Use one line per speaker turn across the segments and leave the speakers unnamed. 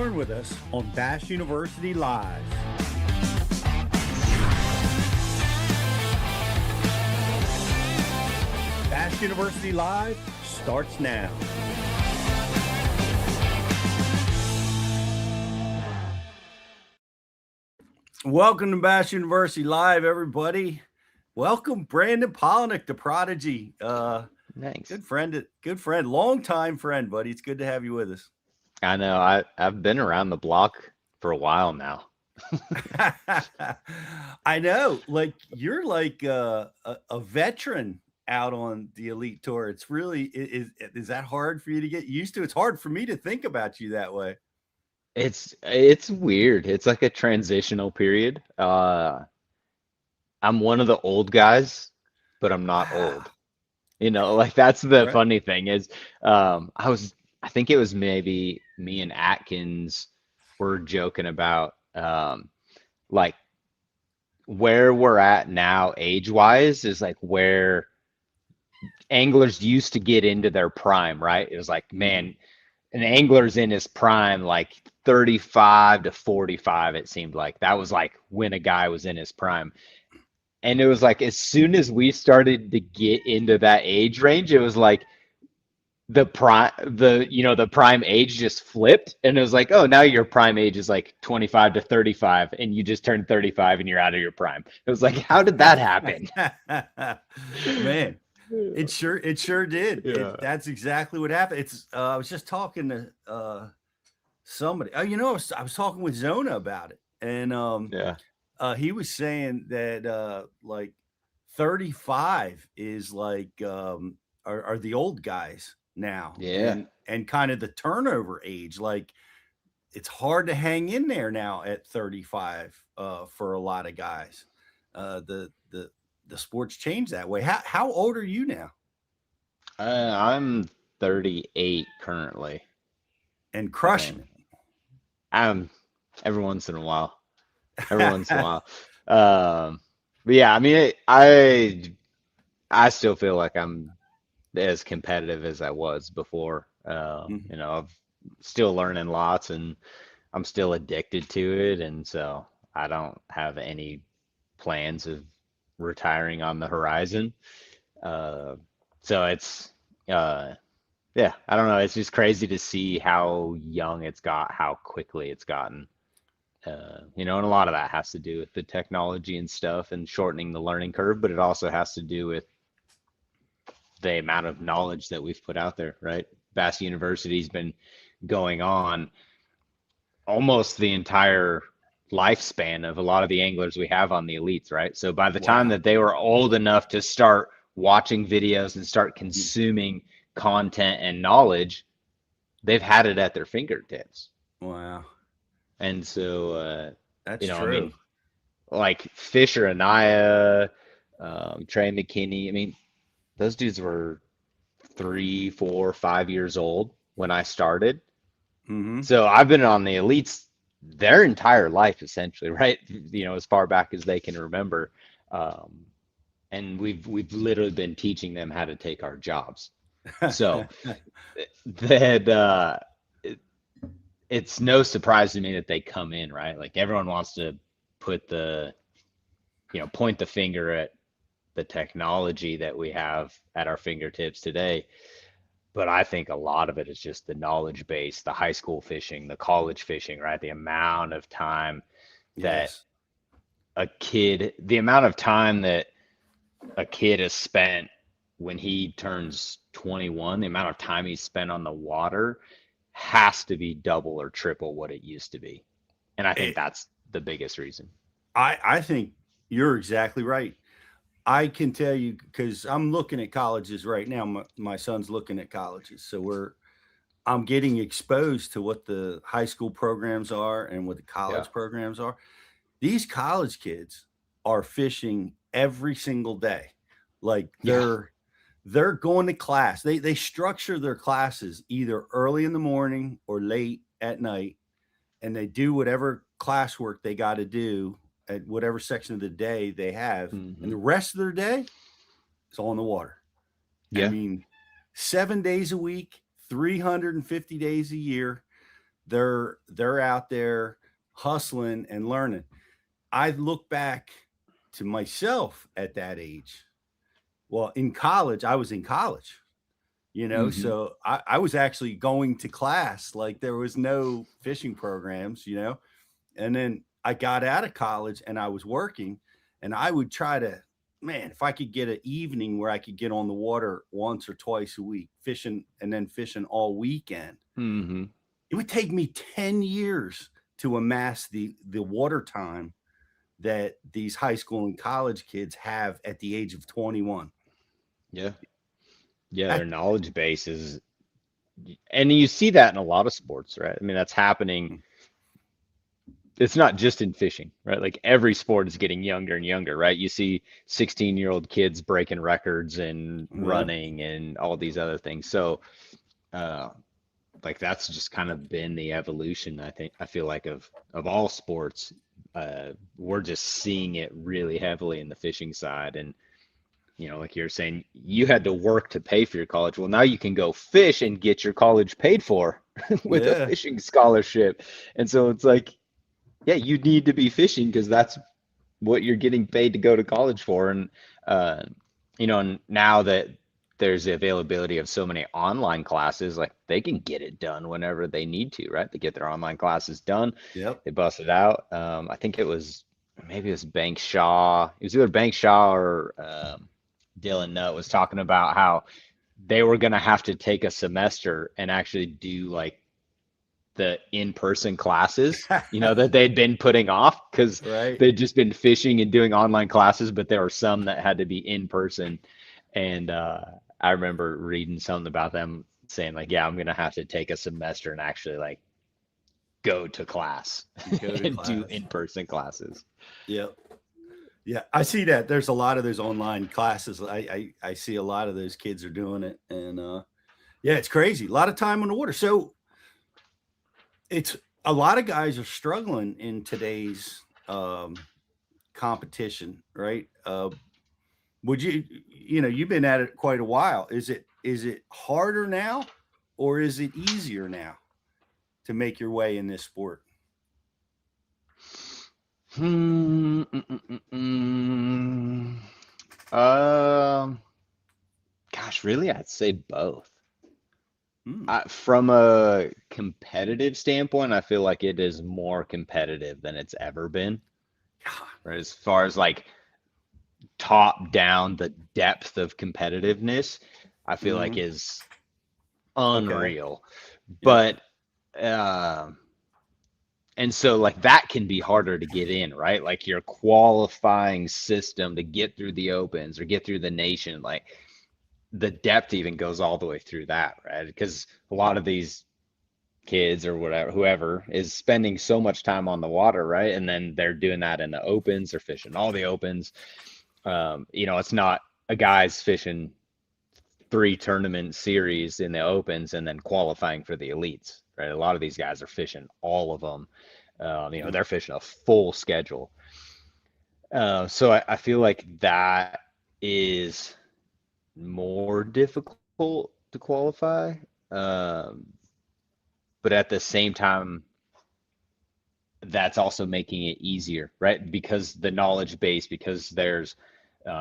learn with us on Bass University Live. Bass University Live starts now. Welcome to Bass University Live, everybody. Welcome, Brandon Palaniuk, the prodigy.
Thanks.
Good friend, longtime friend, buddy. It's good to have you with us.
I know. I've been around the block for a while now.
I know. Like you're like a veteran out on the Elite Tour. It's really is that hard for you to get used to? It's hard for me to think about you that way.
It's weird. It's like a transitional period. I'm one of the old guys, but I'm not
Wow.
old. Like that's the
Right.
funny thing is, I think it was maybe me and Atkins were joking about like where we're at now age-wise is like where anglers used to get into their prime, right? It was like,
Mhm.
man, an angler's in his prime, like 35 to 45, it seemed like. That was like when a guy was in his prime. And it was like as soon as we started to get into that age range, it was like the prime age just flipped and it was like, oh, now your prime age is like 25 to 35 and you just turned 35 and you're out of your prime. It was like, how did that happen?
Man, it sure did.
Yeah.
That's exactly what happened. It's I was just talking to somebody. Oh, I was talking with Zona about it, and
Yeah.
he was saying that like 35 is like are the old guys now,
Yeah.
and kind of the turnover age. Like it's hard to hang in there now at 35 for a lot of guys. The sports changed that way. How old are you now?
I'm 38 currently,
And
I think.
crushing it.
I'm every once in a while. Every once in a while. But yeah, I mean, I still feel like I'm as competitive as I was before.
Mhm.
I'm still learning lots and I'm still addicted to it, and so I don't have any plans of retiring on the horizon. Uh, so it's uh, yeah, I don't know. It's just crazy to see how young it's got, how quickly it's gotten. And a lot of that has to do with the technology and stuff and shortening the learning curve, but it also has to do with the amount of knowledge that we've put out there, right? Bass University's been going on almost the entire lifespan of a lot of the anglers we have on the elites, right? So by the time
Wow.
that they were old enough to start watching videos and start consuming content and knowledge, they've had it at their fingertips.
Wow.
And so,
That's
I mean,
true.
like Fisher and Anaya, Trey McKinney, I mean, those dudes were 3, 4, 5 years old when I started.
Hmm.
So I've been on the elites their entire life, essentially, right? As far back as they can remember. Um, and we've literally been teaching them how to take our jobs. So that it, it's no surprise to me that they come in, right? Like everyone wants to put point the finger at the technology that we have at our fingertips today. But I think a lot of it is just the knowledge base, the high school fishing, the college fishing, right? The amount of time that
Yes.
the amount of time that a kid has spent when he turns 21, the amount of time he's spent on the water has to be double or triple what it used to be. And I think
It,
that's the biggest reason.
I think you're exactly right. I can tell you because I'm looking at colleges right now. My son's looking at colleges, so I'm getting exposed to what the high school programs are and what the
Yeah.
college programs are. These college kids are fishing every single day. Like
Yeah.
they're going to class. They structure their classes either early in the morning or late at night, and they do whatever classwork they got to do at whatever section of the day they have, and
Hmm.
the rest of their day is on the water. I
Yeah.
mean, 7 days a week, 350 days a year. they're out there hustling and learning. I look back to myself at that age. Well, in college, I was in college,
Hmm.
so I was actually going to class. Like there was no fishing programs. And then I got out of college and I was working, and I would try to, man, if I could get an evening where I could get on the water once or twice a week, fishing and then fishing all weekend,
Hmm.
it would take me 10 years to amass the water time that these high school and college kids have at the age of 21.
Yeah. Yeah, their
That,
knowledge base is, and you see that in a lot of sports, right? I mean, that's happening. It's not just in fishing, right? Like every sport is getting younger and younger, right? You see 16-year-old kids breaking records and
yeah,
running and all these other things. So, uh, like that's just kind of been the evolution, I think, I feel like of all sports. We're just seeing it really heavily in the fishing side. And like you're saying, you had to work to pay for your college. Well, now you can go fish and get your college paid for with a
yeah,
fishing scholarship. And so it's like, yeah, you need to be fishing because that's what you're getting paid to go to college for. And uh, and now that there's the availability of so many online classes, like they can get it done whenever they need to, right? They get their online classes done,
yep,
they bust it out. I think it was maybe it was Bank Shaw. It was either Bank Shaw or Dylan Nutt was talking about how they were gonna have to take a semester and actually do like the in-person classes, that they'd been putting off because
right.
they'd just been fishing and doing online classes, but there were some that had to be in person. And I remember reading something about them saying like, yeah, I'm gonna have to take a semester and actually like go to class
Go to
and do
class.
in-person classes.
Yep. Yeah, I see that. There's a lot of those online classes. I see a lot of those kids are doing it, and yeah, it's crazy. A lot of time on the water. So it's a lot of guys are struggling in today's competition, right? Would you've been at it quite a while. Is it harder now, or is it easier now to make your way in this sport?
Hmm. Um. Gosh, really, I'd say both.
Hmm.
From a competitive standpoint, I feel like it is more competitive than it's ever been.
God.
Right? As far as like top down, the depth of competitiveness, I feel like
Hmm.
is
Okay.
unreal.
Yep.
But um and so like that can be harder to get in, right? Like your qualifying system to get through the opens or get through the nation, like the depth even goes all the way through that, right? Because a lot of these kids or whatever, whoever is spending so much time on the water, right? And then they're doing that in the opens, they're fishing all the opens. It's not a guy's fishing three tournament series in the opens and then qualifying for the elites, right? A lot of these guys are fishing all of them.
Yep.
They're fishing a full schedule. So I feel like that is more difficult to qualify. Um, but at the same time, that's also making it easier, right? Because the knowledge base, because there's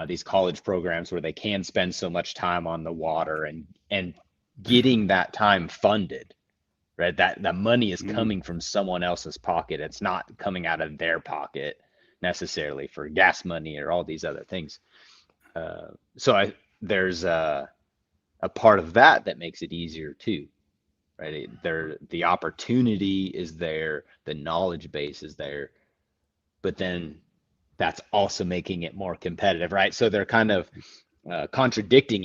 these college programs where they can spend so much time on the water and getting that time funded, right? That money is
Mm.
coming from someone else's pocket. It's not coming out of their pocket necessarily for gas money or all these other things. So there's a part of that that makes it easier too, right? The opportunity is there, the knowledge base is there, but then that's also making it more competitive, right? So they're kind of contradicting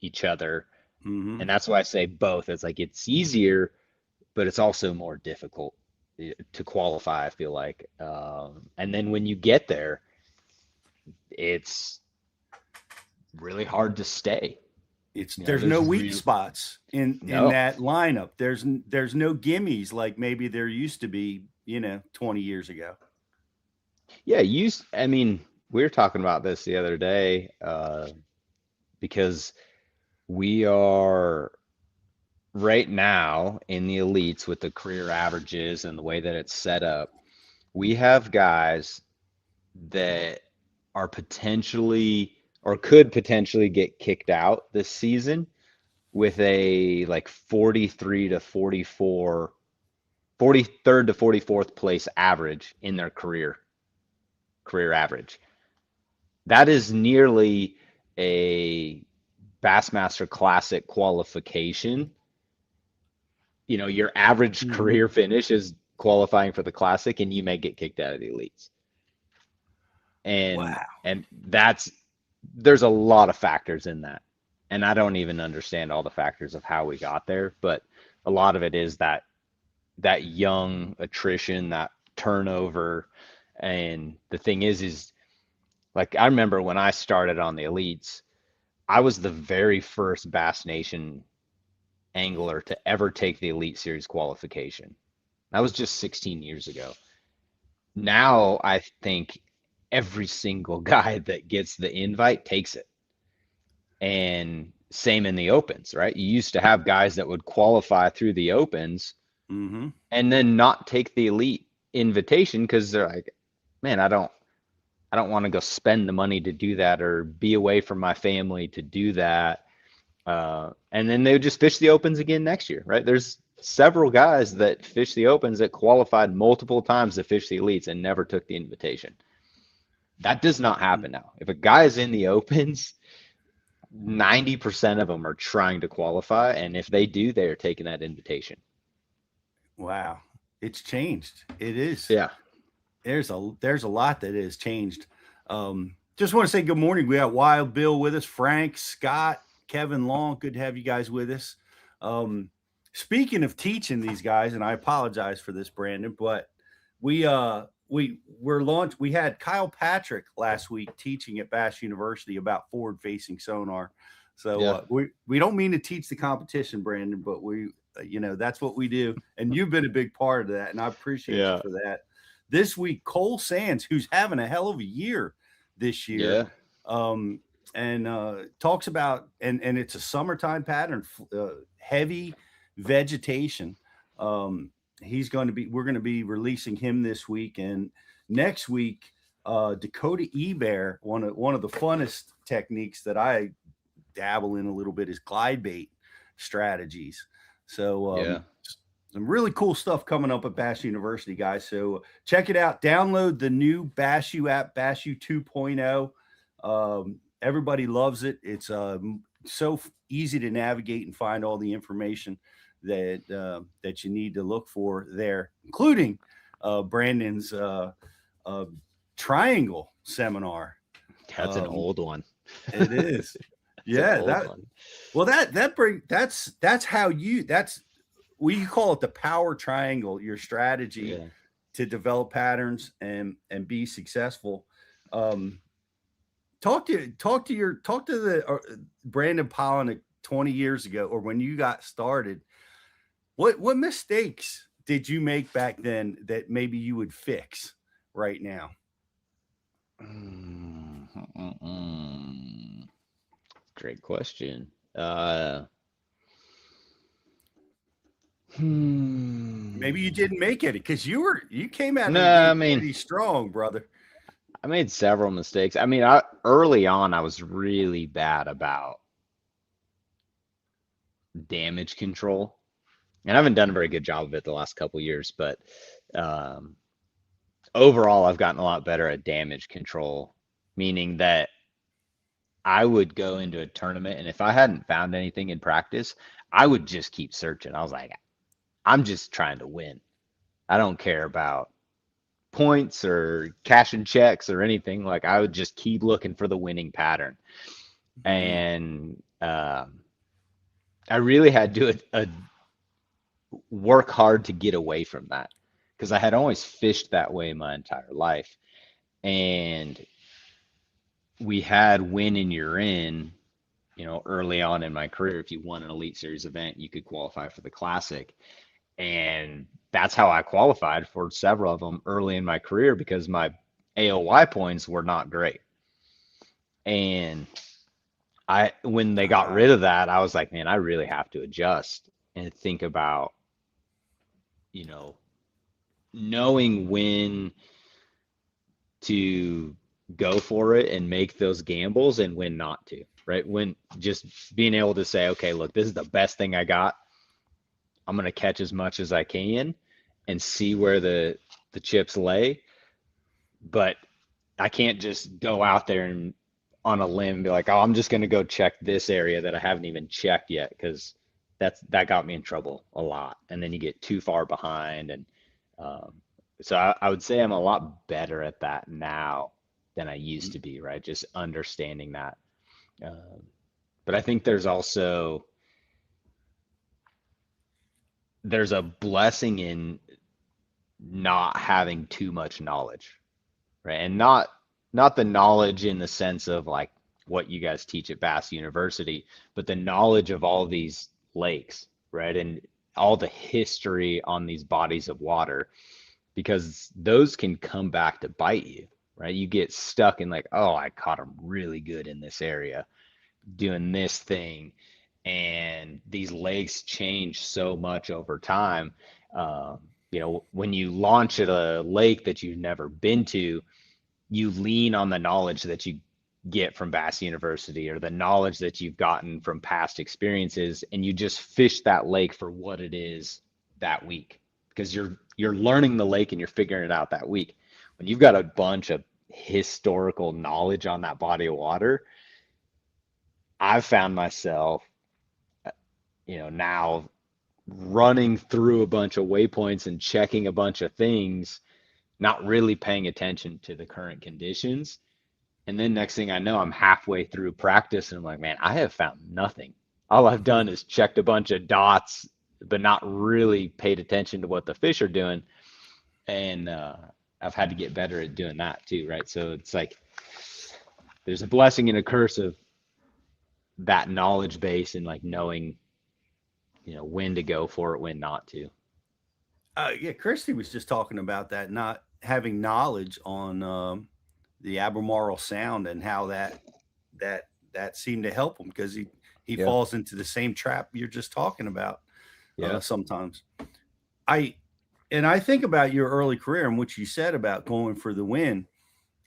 each other,
Hmm.
and that's why I say both. It's like it's easier, but it's also more difficult to qualify. I feel like, and then when you get there, it's really hard to stay.
There's no
There's
weak
real
spots in
no.
that lineup. There's no gimmies like maybe there used to be, 20 years ago.
Yeah, I mean, we were talking about this the other day because we are right now in the elites with the career averages and the way that it's set up, we have guys that are potentially or could potentially get kicked out this season with a like 43 to 44, 43rd to 44th place average in their career average. That is nearly a Bassmaster Classic qualification. You know, your average
Hmm.
career finish is qualifying for the Classic, and you may get kicked out of the elites. And
Wow.
that's there's a lot of factors in that. And I don't even understand all the factors of how we got there, but a lot of it is that young attrition, that turnover. And the thing is like I remember when I started on the elites, I was the very first Bass Nation angler to ever take the Elite Series qualification. That was just 16 years ago. Now I think every single guy that gets the invite takes it. And same in the opens, right? You used to have guys that would qualify through the opens
Hmm.
and then not take the elite invitation because they're like, man, I don't want to go spend the money to do that or be away from my family to do that. And then they would just fish the opens again next year, right? There's several guys that fish the opens that qualified multiple times to fish the elites and never took the invitation. That does not happen now. If a guy is in the opens, 90% of them are trying to qualify, and if they do, they are taking that invitation.
Wow. It's changed. It is.
Yeah.
There's a lot that has changed. Just want to say good morning. We got Wild Bill with us, Frank, Scott, Kevin Long. Good to have you guys with us. Um, Speaking of teaching these guys, and I apologize for this, Brandon, but we're launched. We had Kyle Patrick last week teaching at Bass University about forward facing sonar. So
Yeah.
we don't mean to teach the competition, Brandon, but we that's what we do, and you've been a big part of that, and I appreciate you
Yeah.
for that. This week, Cole Sands, who's having a hell of a year this year,
Yeah.
um, and talks about and it's a summertime pattern, heavy vegetation. Um, we're going to be releasing him this week, and next week, Dakota Ebear, one of the funnest techniques that I dabble in a little bit is glide bait strategies. So
Yeah.
some really cool stuff coming up at Bass University, guys. So check it out. Download the new BashU app, BashU 2.0. Everybody loves it. It's so easy to navigate and find all the information that you need to look for there, including Brandon's uh, triangle seminar.
That's an
Um,
old one.
it is.
It's an
Yeah,
old
that
one.
well that's how that's we call it the power triangle, your strategy
Yeah.
to develop patterns and be successful. Um, talk to the Brandon Palaniuk 20 years ago or when you got started. What mistakes did you make back then that maybe you would fix right now?
Mm, mm, mm. Great question. Uh,
Maybe you
hmm.
didn't make it because you came out of
No,
the
I
gate
mean,
pretty strong, brother.
I made several mistakes. I mean, early on, I was really bad about damage control, and I haven't done a very good job of it the last couple years. But um, overall, I've gotten a lot better at damage control, meaning that I would go into a tournament, and if I hadn't found anything in practice, I would just keep searching. I was like, I'm just trying to win. I don't care about points or cashing checks or anything. Like I would just keep looking for the winning pattern.
Mhm.
And I really had to work hard to get away from that because I had always fished that way my entire life. And we had win and you're in, early on in my career. If you won an Elite Series event, you could qualify for the Classic. And that's how I qualified for several of them early in my career because my AOY points were not great. And when they got rid
Ah,
of that, I was like, man, I really have to adjust. and think about, you know, knowing when to go for it and make those gambles and when not to, right? When just being able to say, okay, look, this is the best thing I got. I'm going to catch as much as I can and see where the chips lay, but I can't just go out there and on a limb and be like, oh, I'm just going to go check this area that I haven't even checked yet because that got me in trouble a lot. And then you get too far behind, and um, so I would say I'm a lot better at that now than I used to be, right? Just understanding that. Um, but I think there's a blessing in not having too much knowledge, right? And not the knowledge in the sense of like what you guys teach at Bass University, but the knowledge of all these lakes, right? And all the history on these bodies of water, because those can come back to bite you, right? You get stuck in like, oh, I caught them really good in this area doing this thing. And these lakes change so much over time. Um, when you launch at a lake that you've never been to, you lean on the knowledge that you get from Bass University or the knowledge that you've gotten from past experiences, and you just fish that lake for what it is that week because you're learning the lake and you're figuring it out that week. When you've got a bunch of historical knowledge on that body of water, I've found myself, now running through a bunch of waypoints and checking a bunch of things, not really paying attention to the current conditions. And then next thing I know, I'm halfway through practice and I'm like, man, I have found nothing. All I've done is checked a bunch of dots, but not really paid attention to what the fish are doing. And I've had to get better at doing that too, right? So it's like there's a blessing and a curse of that knowledge base and like knowing, when to go for it, when not to.
Yeah, Christy was just talking about that, not having knowledge on the Albemarle Sound and how that seemed to help him because he
Yeah.
falls into the same trap you're just talking about
Yeah.
sometimes. I and I think about your early career and what you said about going for the win,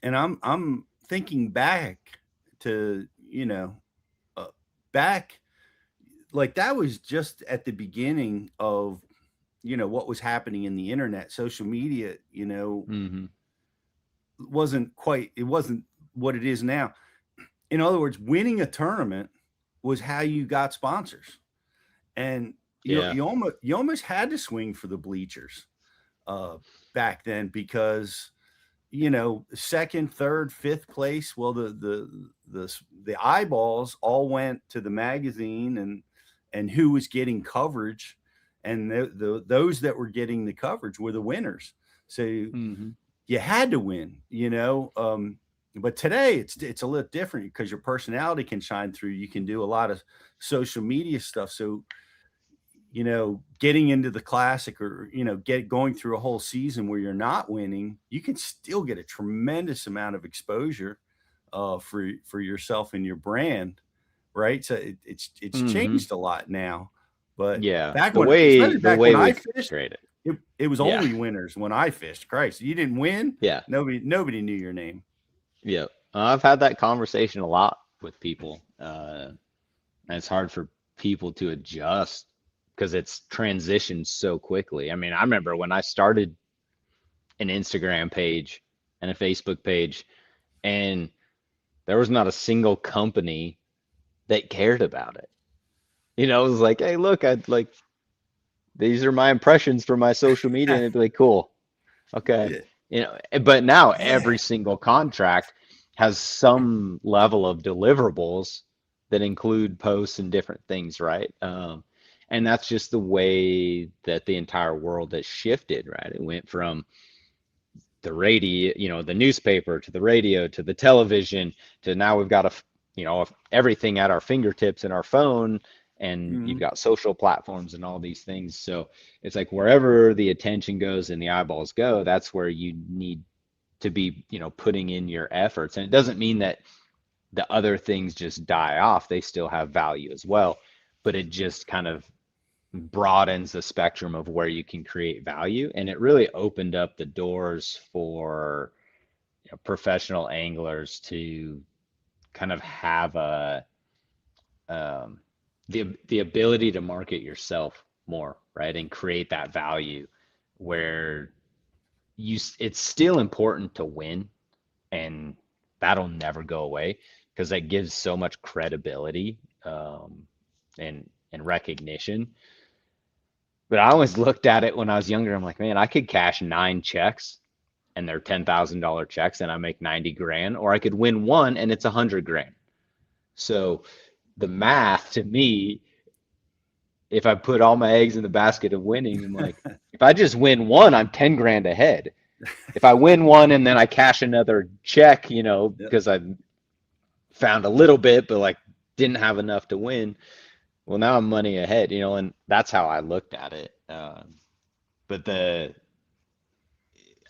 and I'm thinking back to uh, back like that was just at the beginning of what was happening in the internet, social media.
Mm-hmm.
It wasn't what it is now. In other words, winning a tournament was how you got sponsors, and
Yeah.
you almost had to swing for the bleachers uh, back then because second, third, fifth place. Well, the eyeballs all went to the magazine and who was getting coverage, and those that were getting the coverage were the winners. So
Mm-hmm.
you had to win. But today it's a little different because your personality can shine through. You can do a lot of social media stuff. So getting into the classic or get going through a whole season where you're not winning, you can still get a tremendous amount of exposure for yourself and your brand, right? So it's
Mm-hmm.
changed a lot now, but
Yeah.
back
The
when,
way
especially
the
back
way
when I
we've
fished,
traded.
it was
Yeah.
only winners when I fished. Christ, you didn't win,
Yeah.
nobody knew your name.
Yeah. I've had that conversation a lot with people. And it's hard for people to adjust because it's transitioned so quickly. I mean, I remember when I started an Instagram page and a Facebook page, and there was not a single company that cared about it. It was like, hey, look, I'd like these are my impressions for my social media, and it'd be like, cool, okay.
Yeah,
But now
yeah.
every single contract has some level of deliverables that include posts and different things, right? And that's just the way that the entire world has shifted, right? It went from the radio, the newspaper to the radio to the television to now we've got everything at our fingertips in our phone, and you've
Mhm.
got social platforms and all these things. So it's like wherever the attention goes and the eyeballs go, that's where you need to be, putting in your efforts. And it doesn't mean that the other things just die off. They still have value as well, but it just kind of broadens the spectrum of where you can create value. And it really opened up the doors for, you know, professional anglers to kind of have a um, the ability to market yourself more, right? And create that value where it's still important to win, and that'll never go away because that gives so much credibility, and recognition. But I always looked at it when I was younger. I'm like, man, I could cash 9 checks and they're $10,000 checks and I make 90 grand, or I could win one and it's 100 grand. So the math to me, if I put all my eggs in the basket of winning, I'm like, if I just win one, I'm 10 grand ahead. If I win one and then I cash another check,
Yep.
because I found a little bit, but like didn't have enough to win, well, now I'm money ahead, and that's how I looked at it. But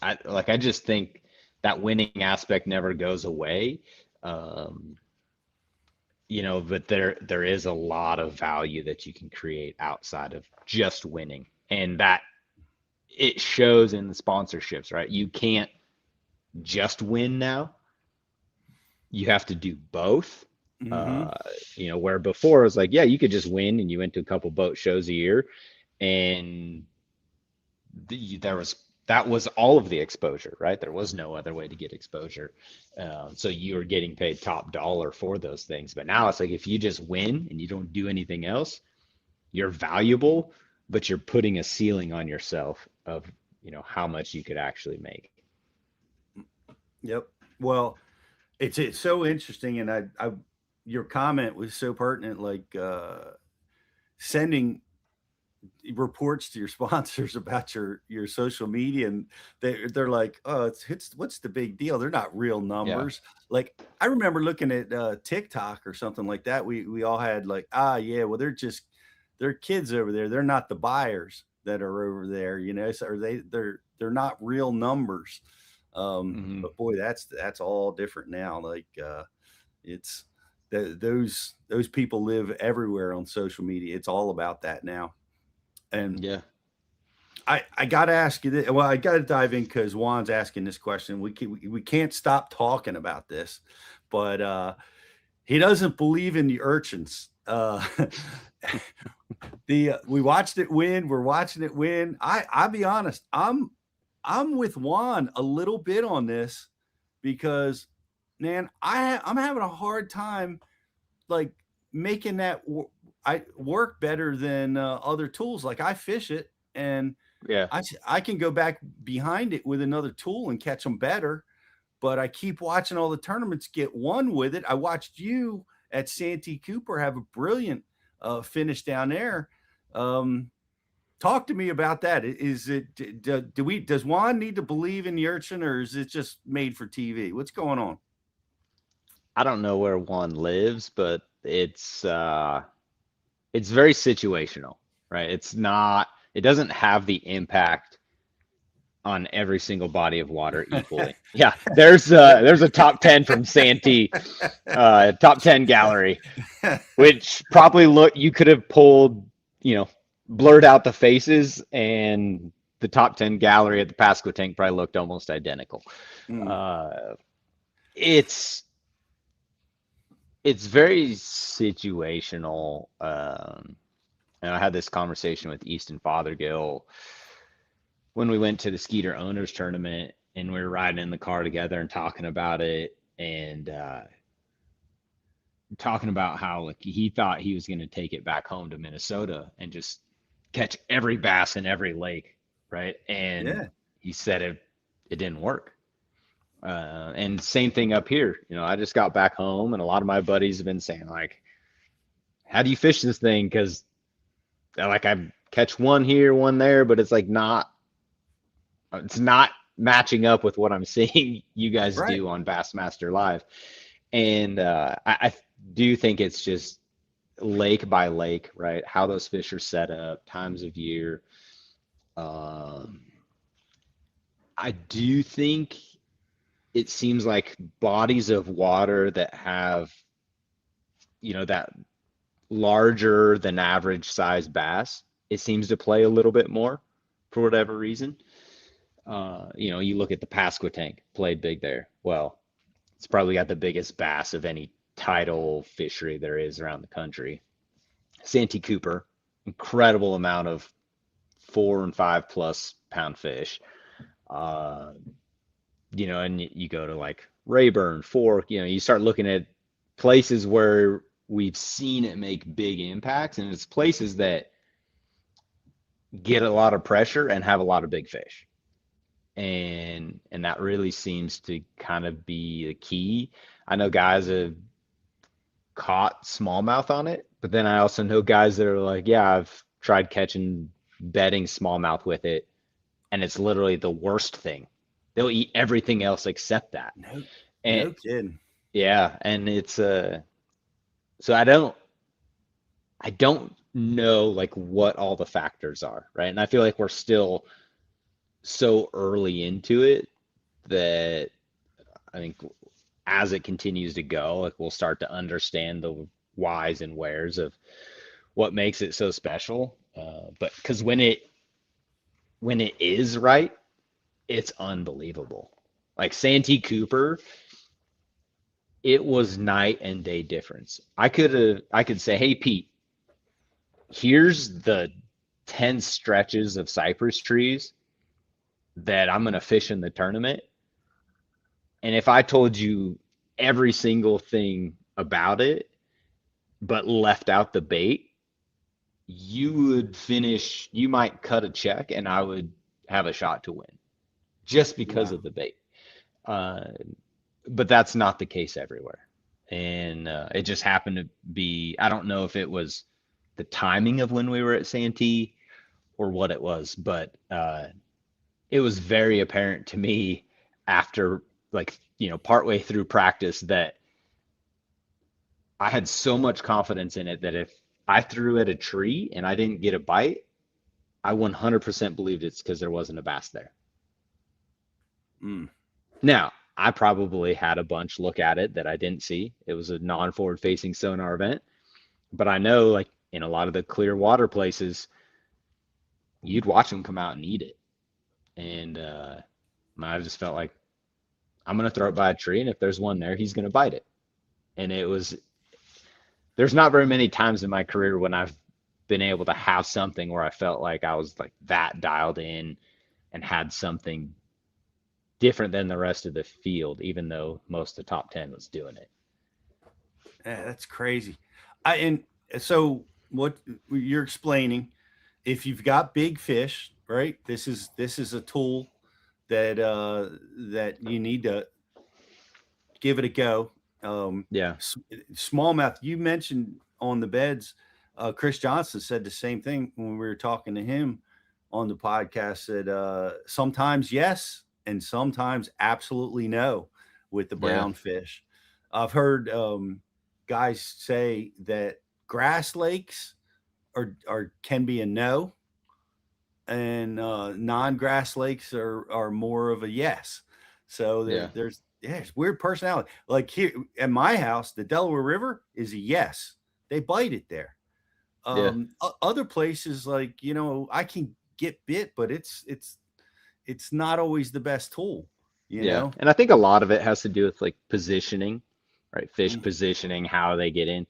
I just think that winning aspect never goes away. Um, but there is a lot of value that you can create outside of just winning, and that it shows in the sponsorships, right? You can't just win now. You have to do both.
Hmm.
Uh, where before it was like, yeah, you could just win and you went to a couple boat shows a year, and there was that was all of the exposure, right? There was no other way to get exposure. So you were getting paid top dollar for those things. But now it's like if you just win and you don't do anything else, you're valuable, but you're putting a ceiling on yourself of, how much you could actually make.
Yep. Well, it's so interesting, and I your comment was so pertinent. Like sending reports to your sponsors about your social media, and they're like, oh, it's what's the big deal? They're not real
Yeah.
numbers. Like I remember looking at TikTok or something like that. We all had like, yeah, well they're kids over there. They're not the buyers that are over there, so, or they're not real numbers.
Hmm.
But boy, that's all different now. Like it's those people live everywhere on social media. It's all about that now. And
Yeah.
I got to ask you this. Well, I got to dive in because Juan's asking this question. We can't stop talking about this, but he doesn't believe in the urchins. The we watched it win. We're watching it win. I'll be honest. I'm with Juan a little bit on this because, man, I'm having a hard time like making that I work better than other tools. Like I fish it and
Yeah.
I can go back behind it with another tool and catch them better. But I keep watching all the tournaments get won with it. I watched you at Santee Cooper have a brilliant finish down there. Um, Talk to me about that. Is it does Juan need to believe in the urchin, or is it just made for TV? What's going on?
I don't know where one lives, but it's very situational, right? It doesn't have the impact on every single body of water equally. Yeah, there's a top 10 from Santee, top 10 gallery, which probably you could have pulled, blurred out the faces, and the top 10 gallery at the Pasco tank probably looked almost identical.
Mm,
Uh, it's it's very situational. And I had this conversation with Easton Fothergill when we went to the Skeeter Owners Tournament, and we were riding in the car together and talking about it, and talking about how like he thought he was going to take it back home to Minnesota and just catch every bass in every lake, right? And
yeah,
he said it didn't work. And same thing up here. I just got back home, and a lot of my buddies have been saying like, "How do you fish this thing?" Because like I catch one here, one there, but it's not matching up with what I'm seeing you guys
right.
do on Bassmaster Live. And I do think it's just lake by lake, right? How those fish are set up, times of year. Um, I do think it seems like bodies of water that have, that larger than average size bass. it seems to play a little bit more for whatever reason. You look at the Pasquotank, played big there. Well, it's probably got the biggest bass of any tidal fishery there is around the country. Santee Cooper, incredible amount of 4 and 5 plus pound fish. Uh, and you go to like Rayburn, Fork, you start looking at places where we've seen it make big impacts, and it's places that get a lot of pressure and have a lot of big fish. And that really seems to kind of be the key. I know guys have caught smallmouth on it, but then I also know guys that are like, yeah, I've tried catching bedding smallmouth with it, and it's literally the worst thing. They'll eat everything else except that.
No,
And
no kidding.
yeah, and it's so I don't know like what all the factors are, right? And I feel like we're still so early into it that I think as it continues to go, like we'll start to understand the whys and wheres of what makes it so special. But because when it is right, it's unbelievable. Like Santee Cooper, it was night and day difference. I could say, hey Pete, here's the 10 stretches of cypress trees that I'm gonna fish in the tournament. And if I told you every single thing about it, but left out the bait, you might cut a check and I would have a shot to win just because
Wow.
of the bait. Uh, but that's not the case everywhere. And it just happened to be, I don't know if it was the timing of when we were at Santee or what it was, but it was very apparent to me after, like, partway through practice that I had so much confidence in it that if I threw at a tree and I didn't get a bite, I 100% believed it's because there wasn't a bass there.
Mm.
Now, I probably had a bunch look at it that I didn't see. It was a non-forward facing sonar event, but I know like in a lot of the clear water places, you'd watch them come out and eat it. And I just felt like I'm going to throw it by a tree, and if there's one there, he's going to bite it. And there's not very many times in my career when I've been able to have something where I felt like I was like that dialed in and had something different than the rest of the field, even though most of the top 10 was doing it.
Yeah, that's crazy. And so what you're explaining, if you've got big fish, right? This is a tool that you need to give it a go.
Yeah.
Smallmouth, you mentioned on the beds. Chris Johnson said the same thing when we were talking to him on the podcast. That sometimes yes, and sometimes absolutely no with the
Yeah.
brown fish. I've heard guys say that grass lakes are can be a no, and non-grass lakes are more of a yes. So
Yeah.
there's yeah, it's weird personality. Like here at my house, the Delaware River is a yes. They bite it there.
Yeah.
Other places like I can get bit, but it's not always the best tool. You
Yeah.
know.
And I think a lot of it has to do with like positioning, right? Fish
Mm,
positioning, how they get in.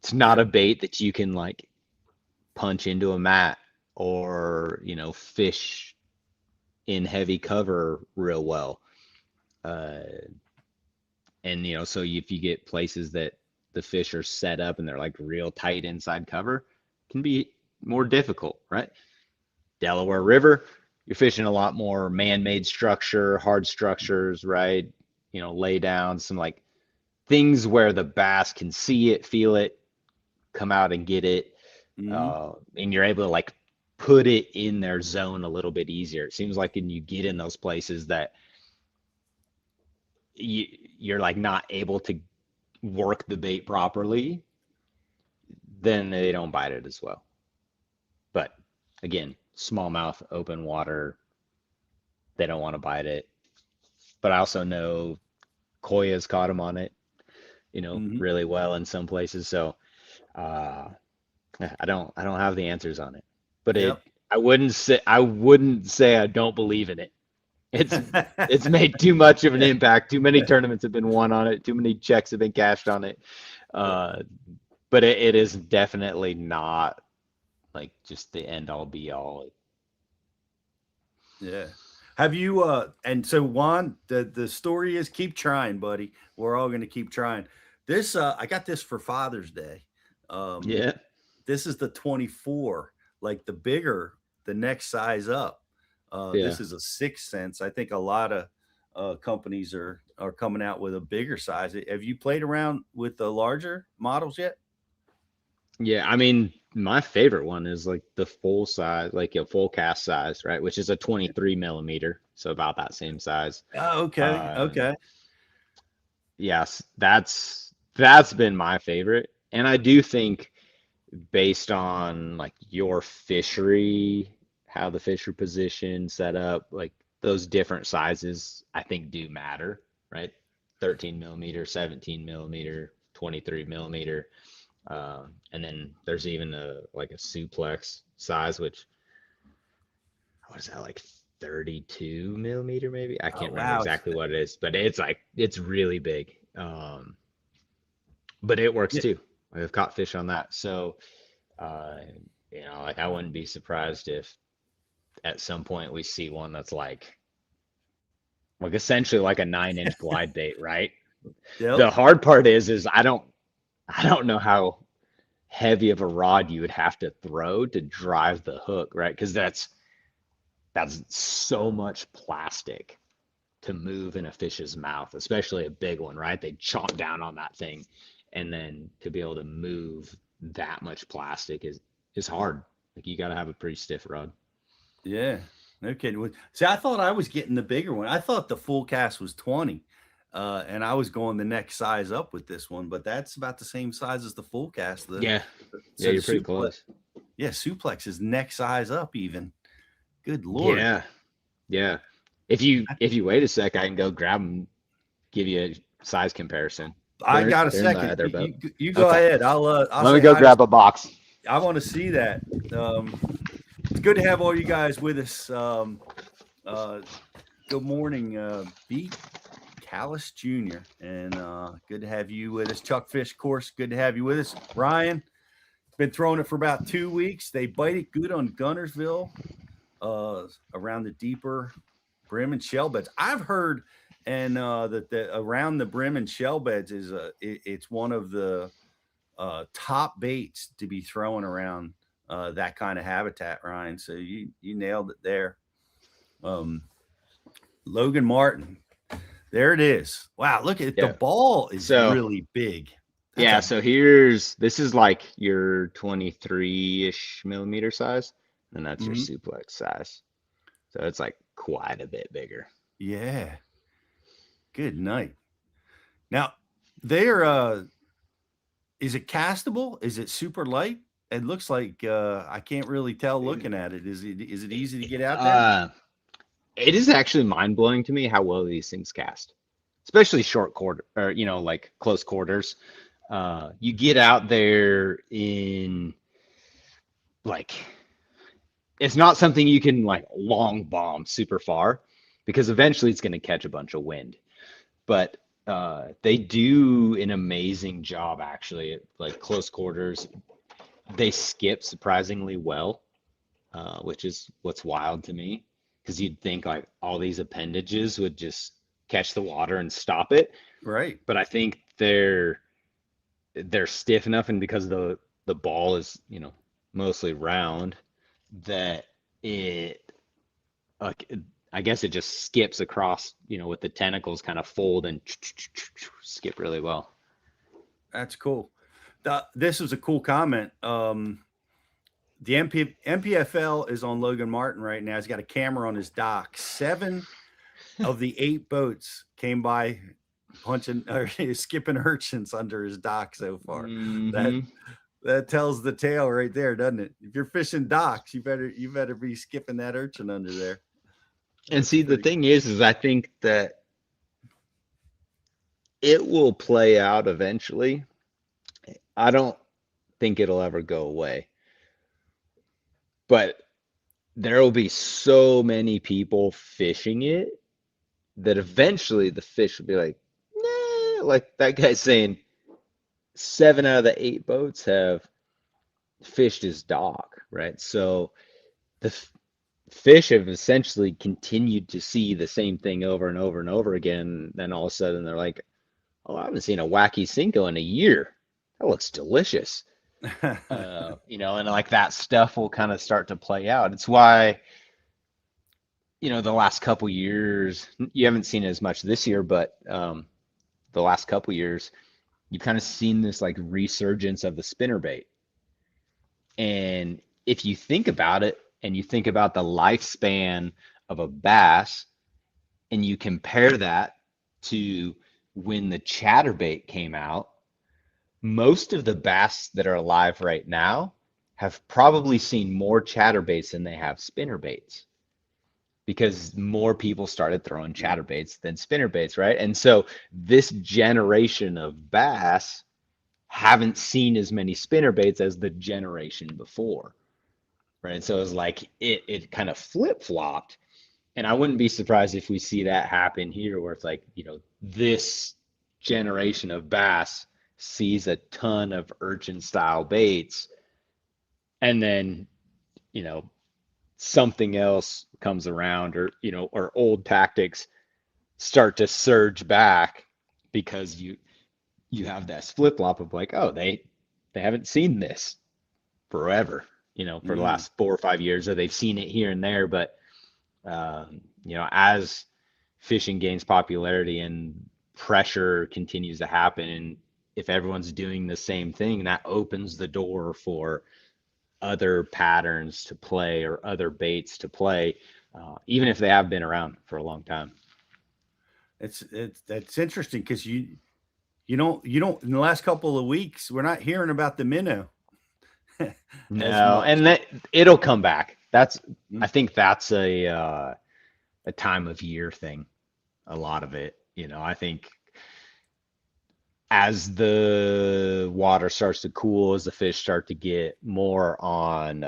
It's not a
yep.
bait that you can like punch into a mat or, fish in heavy cover real well. Uh, and, so if you get places that the fish are set up and they're like real tight inside cover, it can be more difficult, right? Delaware River, you're fishing a lot more man-made structure, hard structures, right? Lay down some like things where the bass can see it, feel it, come out and get it,
Hmm.
and you're able to like put it in their zone a little bit easier. It seems like when you get in those places that you're like not able to work the bait properly, then they don't bite it as well. But again, smallmouth, open water, they don't want to bite it. But I also know Koya's caught them on it,
Hmm.
really well in some places. So uh, I don't have the answers on it. but
Yep.
I wouldn't say I don't believe in it. It's made too much of an impact. Too many tournaments have been won on it. Too many checks have been cashed on it. Uh, but it is definitely not like just the end all be all.
Yeah. Have you and so Juan, the story is keep trying, buddy. We're all gonna keep trying. This I got this for Father's Day. Um
Yeah,
this is the 24, like the bigger, the next size up.
yeah,
This is a 6 cents. I think a lot of companies are coming out with a bigger size. Have you played around with the larger models yet?
yeah. I mean, my favorite one is like the full size, like a full cast size, right? Which is a 23 millimeter, so about that same size.
Oh, okay.
Uh,
Okay.
yes, that's been my favorite, and I do think based on like your fishery, how the fishery position set up, like those different sizes, I think do matter, right? 13 millimeter, 17 millimeter, 23 millimeter. And then there's even a like a suplex size, which what is that like 32 millimeter maybe? I
Oh
can't remember
wow.
exactly what it is, but it's like it's really big. But it works
Yeah.
too. I've caught fish on that. So uh, like I wouldn't be surprised if at some point we see one that's like essentially like a 9 inch glide bait, right?
Yep.
The hard part is I don't know how heavy of a rod you would have to throw to drive the hook, right? Because that's so much plastic to move in a fish's mouth, especially a big one, right? They chomp down on that thing, and then to be able to move that much plastic is hard. Like you got to have a pretty stiff rod.
Yeah. No kidding. See, I thought I was getting the bigger one. I thought the full cast was 20. And I was going the next size up with this one, but that's about the same size as the full cast.
Yeah, yeah,
So the
you're pretty
suplex,
close.
yeah, suplex is next size up even. Good Lord.
Yeah, yeah. If you wait a sec, I can go grab them, give you a size comparison.
I
They're
got a
they're in the
second.
other boat.
You go
Okay,
ahead. I'll
let me
say
go
hi to.
grab a box.
I want to see that. It's good to have all you guys with us. Uh, good morning, Beat Callis Jr. And good to have you with us. Chuck Fish, of course, good to have you with us. Ryan, been throwing it for about 2 weeks. They bite it good on Gunnersville, around the deeper brim and shell beds. I've heard, and that the around the brim and shell beds is it's one of the top baits to be throwing around that kind of habitat, Ryan. So you nailed it there. Um, Logan Martin, there it is. Wow, look at the
Yeah.
ball is
So
really big. That's
yeah,
a
so this is like your 23-ish millimeter size, and that's your
mhm.
suplex size. So it's like quite a bit bigger.
Yeah. Good night. Now, they're is it castable? Is it super light? It looks like I can't really tell looking at it. Is it easy to get out there?
Uh, it is actually mind blowing to me how well these things cast, especially short quarter or like close quarters. You get out there in like it's not something you can like long bomb super far because eventually it's going to catch a bunch of wind. But they do an amazing job actually at like close quarters. They skip surprisingly well, which is what's wild to me because you'd think like all these appendages would just catch the water and stop it,
Right.
but I think they're stiff enough, and because the ball is mostly round, that it like I guess it just skips across with the tentacles kind of fold and skip really well.
That's cool. This was a cool comment. The MPFL is on Logan Martin right now. He's got a camera on his dock. 7 of the 8 boats came by punching or skipping urchins under his dock so far. That
Hmm.
that tells the tale right there, doesn't it? If you're fishing docks, you better be skipping that urchin under there.
And
That's
see, the
pretty.
thing is I think that it will play out eventually. I don't think it'll ever go away. but there will be so many people fishing it that eventually the fish will be like, nah, like that guy's saying 7 out of the 8 boats have fished his dock, right? So the fish have essentially continued to see the same thing over and over and over again. Then all of a sudden they're like, oh, I haven't seen a wacky Cinco in a year. That looks delicious. And like that stuff will kind of start to play out. It's why, the last couple years, you haven't seen it as much this year, but the last couple years, you've kind of seen this like resurgence of the spinnerbait. And if you think about it and you think about the lifespan of a bass and you compare that to when the chatterbait came out, most of the bass that are alive right now have probably seen more chatterbaits than they have spinnerbaits because more people started throwing chatterbaits than spinnerbaits, right? And so this generation of bass haven't seen as many spinnerbaits as the generation before, right? And so it's like it kind of flip-flopped. And I wouldn't be surprised if we see that happen here, where it's like, this generation of bass sees a ton of urchin style baits, and then, you know, something else comes around, or old tactics start to surge back because you have that flip flop of like, oh, they haven't seen this forever, for the
Mm.
last 4 or 5 years, or they've seen it here and there, but as fishing gains popularity and pressure continues to happen, and if everyone's doing the same thing, that opens the door for other patterns to play or other baits to play, even if they have been around for a long time.
It's that's interesting because you don't in the last couple of weeks we're not hearing about the minnow as
No,
much.
and that it'll come back. I
Mm.
think that's a time of year thing. A lot of it, I think as the water starts to cool, as the fish start to get more on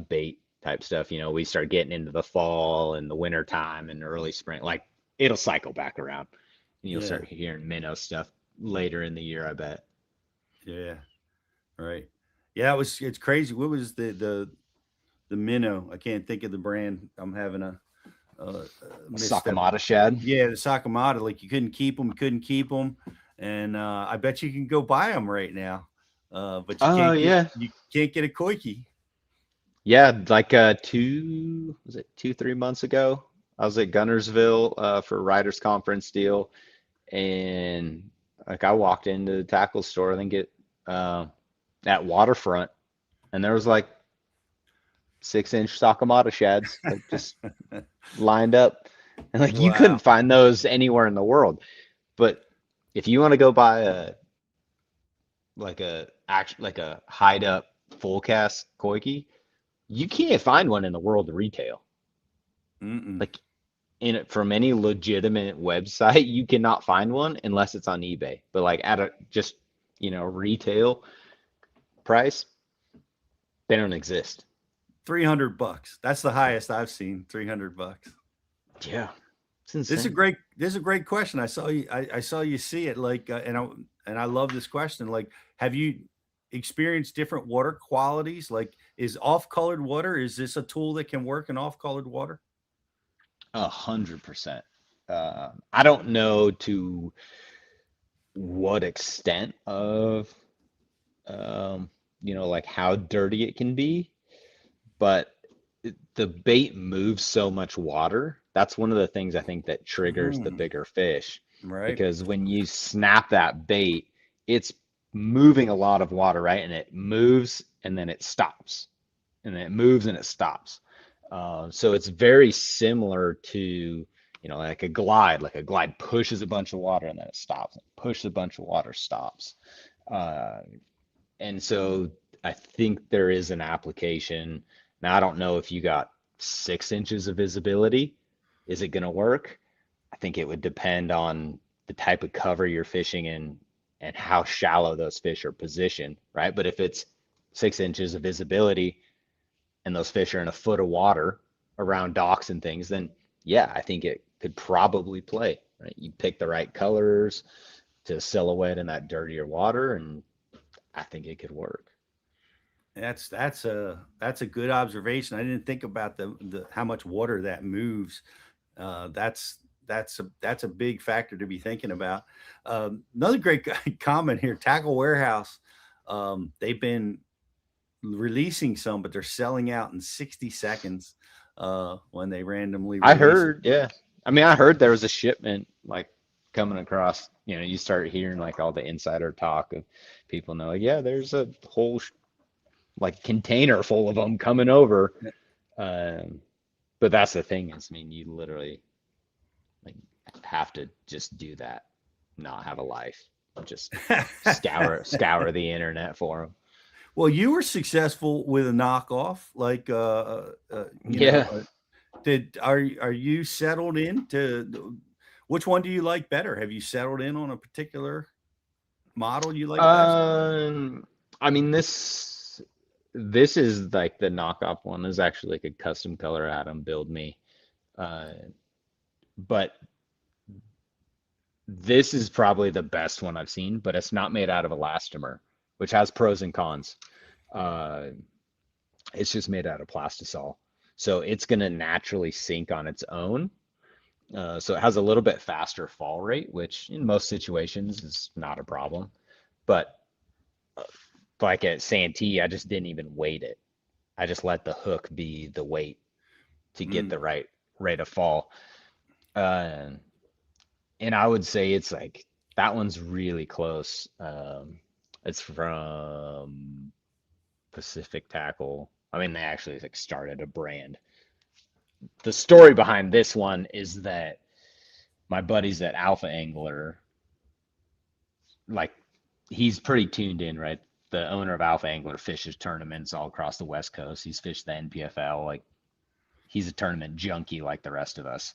bait type stuff, we start getting into the fall and the winter time and early spring, like it'll cycle back around. And you'll
Yeah,
start hearing minnow stuff later in the year, I bet.
yeah, right. Yeah, it's crazy. What was the minnow? I can't think of the brand. I'm having a
A
misstep.
Sakamata shad.
Yeah, the Sakamata, like you couldn't keep them, and I bet you can go buy them right now, but you
Oh
can't get
yeah.
you can't get a koiki.
Yeah, like was it 2, 3 months ago? I was at Gunnersville for a writers conference deal, and like I walked into the tackle store and then get uh, at Waterfront, and there was like 6-inch Sakamata shads, like just lined up, and like you couldn't
Wow.
find those anywhere in the world. But if you want to go buy like a hide up full cast koiki, you can't find one in the world of retail.
Mm-mm.
Like from any legitimate website, you cannot find one unless it's on eBay. But like at a just retail price, they don't exist.
$300. That's the highest I've seen. $300.
Yeah, it's
This is a
insane.
great this is a great question. I saw you see it like and I love this question. Like, have you experienced different water qualities? Like, is off colored water? Is this a tool that can work in off colored water?
100%. I don't know to what extent of like how dirty it can be, but the bait moves so much water. That's one of the things I think that triggers the
Mm,
bigger fish,
right.
because when you snap that bait, it's moving a lot of water, right? And it moves and then it stops, and then it moves and it stops. So it's very similar to, like a glide. Like a glide pushes a bunch of water and then it stops. Pushes a bunch of water, stops. Uh, and so I think there is an application. Now, I don't know if you got 6 inches of visibility. Is it going to work? I think it would depend on the type of cover you're fishing in and how shallow those fish are positioned, right? But if it's 6 inches of visibility and those fish are in a foot of water around docks and things, then yeah, I think it could probably play, right? You pick the right colors to silhouette in that dirtier water, and I think it could work.
That's a good observation. I didn't think about the how much water that moves. That's a big factor to be thinking about. Another great comment here: Tackle Warehouse. They've been releasing some, but they're selling out in 60 seconds when they randomly
I
release it.
heard, yeah. I mean, I heard there was a shipment like coming across, you start hearing like all the insider talk of people know, like, yeah, there's a whole like container full of them coming over. Um, but that's the thing is, I mean, you literally like have to just do that, not have a life, just scour the internet for them.
Well, you were successful with a knockoff, like
Yeah.
did are you settled into which one do you like better? Have you settled in on a particular model you like best?
Um, I mean, this is like the knockoff one. This is actually like a custom color Adam build me. Uh, but this is probably the best one I've seen, but it's not made out of elastomer, which has pros and cons. Uh, it's just made out of plastisol. So it's going to naturally sink on its own. So it has a little bit faster fall rate, which in most situations is not a problem. But like at Santee, I just didn't even weight it. I just let the hook be the weight to get
Mm.
the right rate of fall. Uh, and I would say it's like that one's really close. It's from Pacific Tackle. I mean, they actually like started a brand. The story behind this one is that my buddies at Alpha Angler, like he's pretty tuned in, right? The owner of Alpha Angler fishes tournaments all across the West Coast. He's fished the NPFL. Like he's a tournament junkie like the rest of us.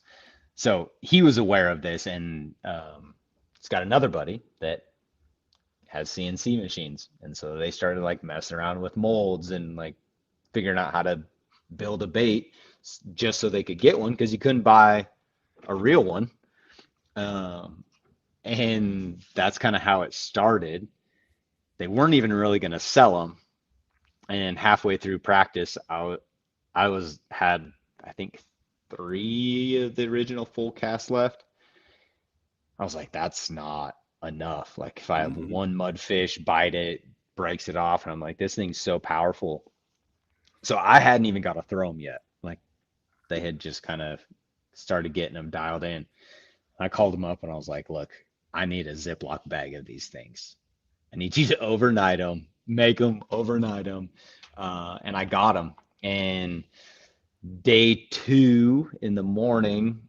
So he was aware of this, and he's got another buddy that has CNC machines, and so they started like messing around with molds and like figuring out how to build a bait just so they could get one because you couldn't buy a real one. Um, and that's kind of how it started. They weren't even really going to sell them, and halfway through practice, I was had I think 3 of the original full cast left. I was like, that's not enough. Like if I have
Mhm.
one mudfish bite it, breaks it off, and I'm like, this thing's so powerful. So I hadn't even got to throw them yet. Like they had just kind of started getting them dialed in. I called them up and I was like, look, I need a Ziploc bag of these things. I need you to overnight them, make them, overnight them. And I got them. And day 2 in the morning,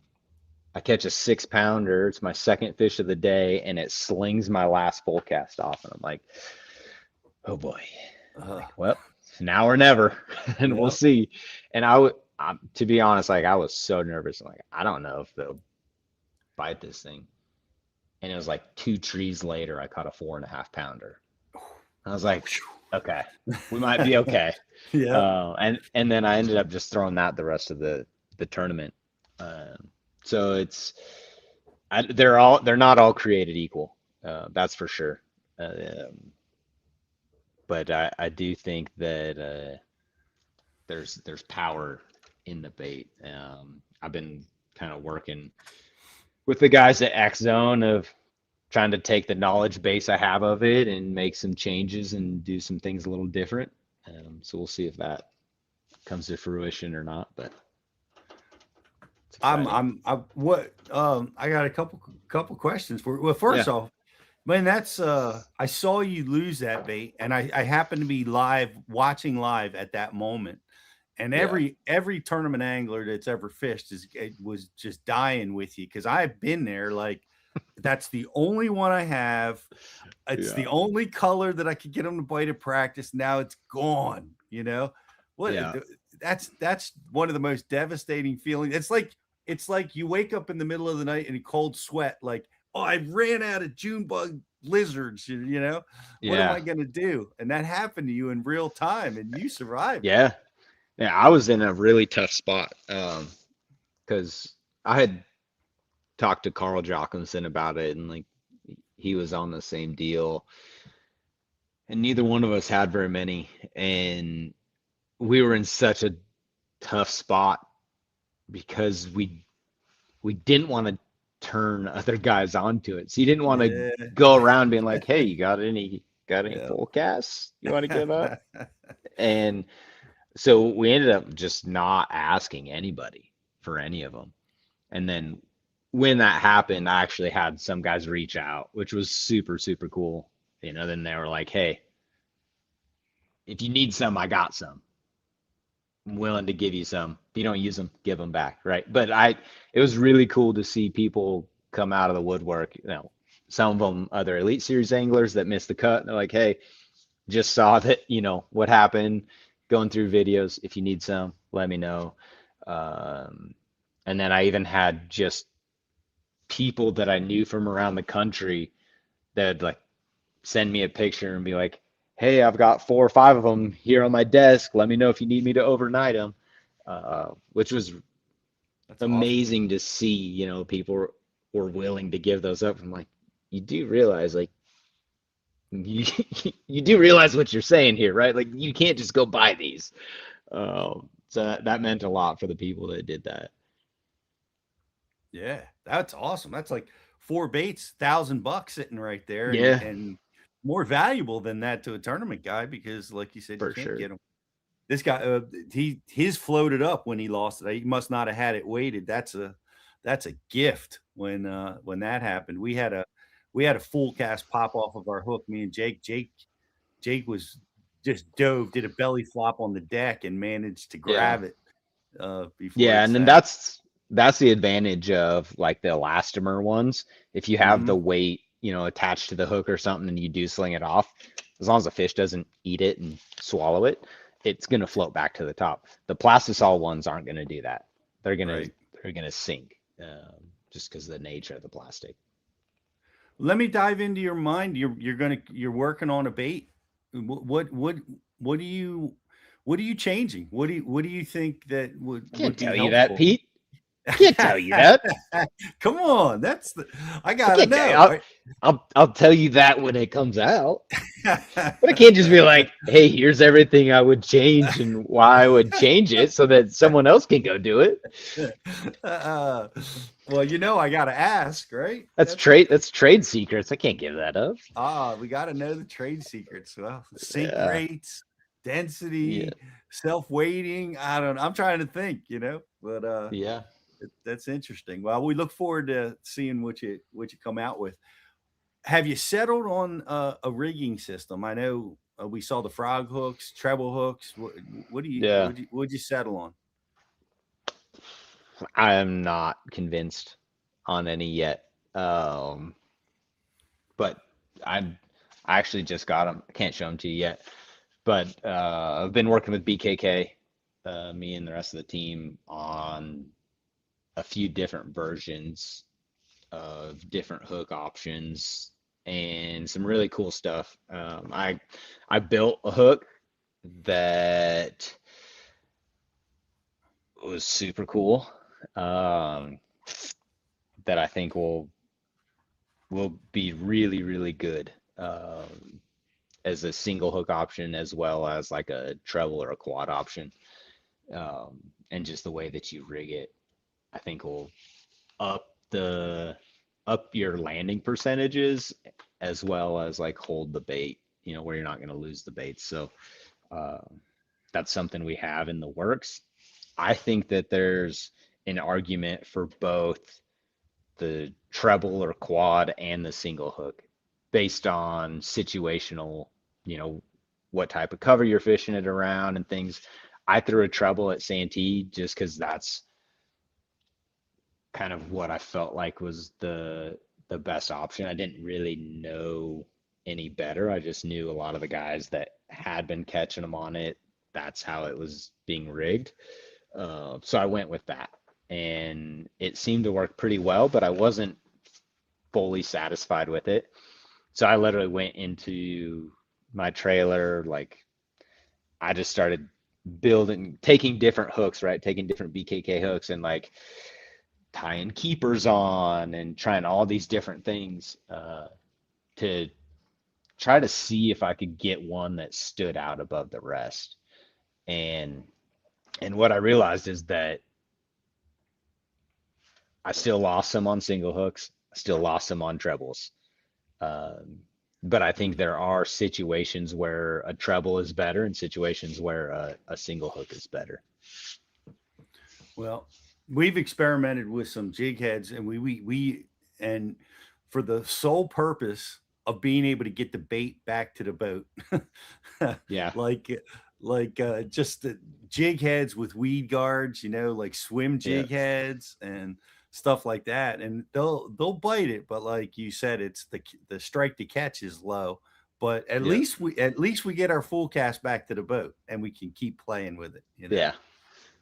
I catch a 6 pounder. It's my second fish of the day, and it slings my last full cast off. And I'm like, oh boy. I'm
Uh,
like, well, now or never, and we'll
yeah.
see. And to be honest, like I was so nervous. I'm like, I don't know if they'll bite this thing. And it was like 2 trees later, I caught a 4.5 pounder. I was like, okay, we might be okay.
Yeah.
And then I ended up just throwing that the rest of the tournament. So they're not all created equal. That's for sure. But I do think that there's power in the bait. I've been kind of working with the guys at X Zone of trying to take the knowledge base I have of it and make some changes and do some things a little different. So we'll see if that comes to fruition or not, but it's exciting.
I got a couple questions for you. Well,
Yeah,
first off, man, that's I saw you lose that bait, and I happened to be watching live at that moment. And
yeah,
every tournament angler that's ever fished was just dying with you because I've been there. Like that's the only one I have. It's
yeah,
the only color that I could get them to bite at practice. Now it's gone. What?
yeah,
That's one of the most devastating feelings. It's like you wake up in the middle of the night in a cold sweat, like, oh, I ran out of June bug lizards. What am
yeah,
I going to do? And that happened to you in real time, and you survived it.
yeah. Yeah, I was in a really tough spot because I had talked to Carl Jockinson about it, and like he was on the same deal, and neither one of us had very many, and we were in such a tough spot because we didn't want to turn other guys onto it. So you didn't want to
Yeah.
go around being like, "Hey, you got any
Yeah.
full casts you want to give up?" And so we ended up just not asking anybody for any of them. And then when that happened, I actually had some guys reach out, which was super, super cool. Then they were like, "Hey, if you need some, I got some. I'm willing to give you some. If you don't use them, give them back." Right. It was really cool to see people come out of the woodwork. Some of them other Elite Series anglers that missed the cut. They're like, "Hey, just saw that, what happened, going through videos. If you need some, let me know." Um, and then I even had just people that I knew from around the country that like send me a picture and be like, "Hey, I've got 4 or 5 of them here on my desk. Let me know if you need me to overnight them," which was
That's awesome.
amazing to see. People were willing to give those up. I'm like, you do realize, like, you, you do realize what you're saying here, right? Like, you can't just go buy these. So that meant a lot for the people that did that.
Yeah, that's awesome. That's like 4 baits, $1,000 sitting right there,
Yeah,
and more valuable than that to a tournament guy because, like you said, you
for
can't
sure.
get them. This guy, his floated up when he lost it. He must not have had it weighted. That's a gift when that happened. We had a full cast pop off of our hook. Me and Jake. Jake was just dove, did a belly flop on the deck, and managed to
Yeah.
grab it before
Yeah,
it
and then
sank.
that's the advantage of like the elastomer ones. If you have the
Hmm.
weight, attached to the hook or something and you do sling it off, as long as the fish doesn't eat it and swallow it, it's gonna float back to the top. The plastisol ones aren't gonna do that. They're gonna
Right.
they're gonna sink just because of the nature of the plastic.
Let me dive into your mind. You're working on a bait. What do you what are you changing? What do you think that would
I can't
would be
tell you that,
helpful?
Pete. I can't tell you that.
Come on, I
I
gotta
can't tell you.
know.
I'll tell you that when it comes out. But I can't just be like, "Hey, here's everything I would change and why I would change it so that someone else can go do it."
uh, well, I gotta ask, right?
That's trade secrets. I can't give that up.
We gotta know the trade secrets. Well, sink
Yeah.
rates,
Yeah.
density, self weighting. I don't. I'm trying to think, but
Yeah.
that's interesting. Well, we look forward to seeing what you come out with. Have you settled on a rigging system? I know we saw the frog hooks, treble hooks. What do you
Yeah.
would you settle on?
I am not convinced on any yet. Um, but I I actually just got them. I can't show them to you yet. But I've been working with BKK, me and the rest of the team on a few different versions of different hook options and some really cool stuff. I built a hook that was super cool. Um, that I think will be really really good as a single hook option as well as like a treble or a quad option. And just the way that you rig it, I think will up the up your landing percentages as well as like hold the bait, where you're not going to lose the bait. So uh, that's something we have in the works. I think that there's an argument for both the treble or quad and the single hook based on situational, you know, what type of cover you're fishing it around and things. I threw a treble at Santee just because that's kind of what I felt like was the best option. I didn't really know any better. I just knew a lot of the guys that had been catching them on it. That's how it was being rigged. So I went with that, and it seemed to work pretty well. But I wasn't fully satisfied with it. So I literally went into my trailer, like I just started. building, taking different hooks, right? Taking different BKK hooks and like tying keepers on and trying all these different things to try to see if I could get one that stood out above the rest. And what I realized is that I still lost some on single hooks, I still lost some on trebles. Um, but I think there are situations where a treble is better and situations where a single hook is better.
Well, we've experimented with some jig heads, and and for the sole purpose of being able to get the bait back to the boat,
Yeah,
like just the jig heads with weed guards, like swim
yeah,
jig heads and stuff like that, and they'll bite it, but like you said, it's the strike to catch is low. But
yeah,
at least we get our full cast back to the boat, and we can keep playing with it.
yeah,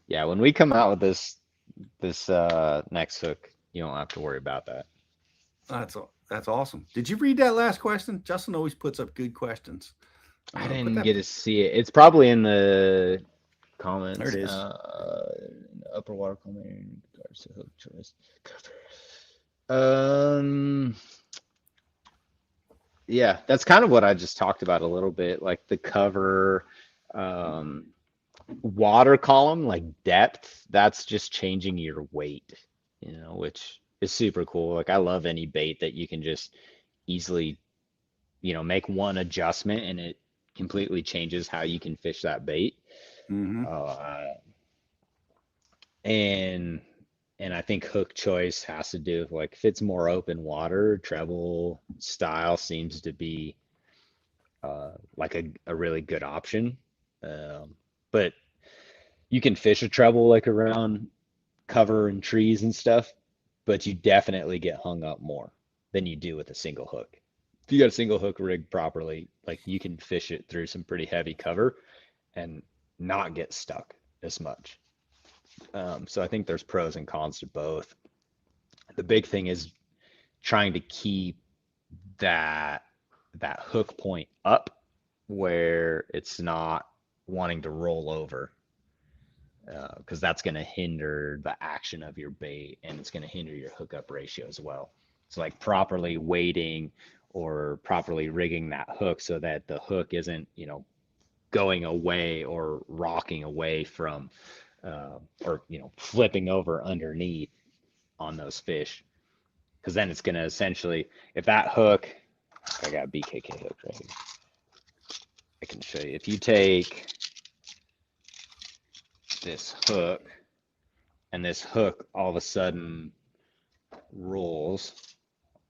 yeah. When we come out with this next hook, you don't have to worry about that.
That's awesome. Did you read that last question? Justin always puts up good questions.
I
Put
didn't
that
get to see it. It's probably in the
There it
comments.
is.
Upper water comment in regards to hook choice. Um, yeah, that's kind of what I just talked about a little bit, like the cover, um, water column, like depth. That's just changing your weight, which is super cool. Like I love any bait that you can just easily, make one adjustment and it completely changes how you can fish that bait.
Hmm.
Uh, and I think hook choice has to do with like if it's more open water, treble style seems to be like a really good option. But you can fish a treble like around cover and trees and stuff, but you definitely get hung up more than you do with a single hook. If you got a single hook rigged properly, like you can fish it through some pretty heavy cover and not get stuck as much. So I think there's pros and cons to both. The big thing is trying to keep that hook point up where it's not wanting to roll over because that's going to hinder the action of your bait and it's going to hinder your hookup ratio as well. So like properly weighting or properly rigging that hook so that the hook isn't, going away or rocking away from or flipping over underneath on those fish because then it's going to essentially if that hook I got a BKK hook right here. I can show you if you take this hook and this hook all of a sudden rolls.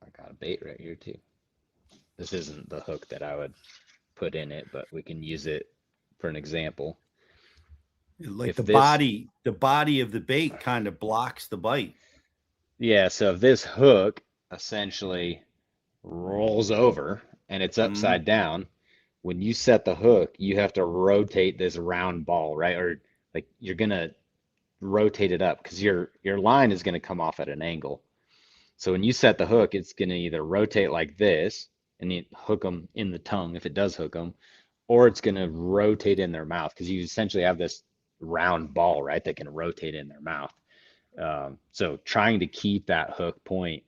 I got a bait right here too. This isn't the hook that I would put in it, but we can use it for an example.
Like
If this,
the body of the bait kind of blocks the bite.
yeah, so if this hook essentially rolls over and it's
Hmm.
upside down, when you set the hook, you have to rotate this round ball, right? Or like you're gonna rotate it up because your line is gonna come off at an angle. So when you set the hook, it's going to either rotate like this and you hook them in the tongue if it does hook them, or it's going to rotate in their mouth because you essentially have this round ball, right, that can rotate in their mouth. So trying to keep that hook point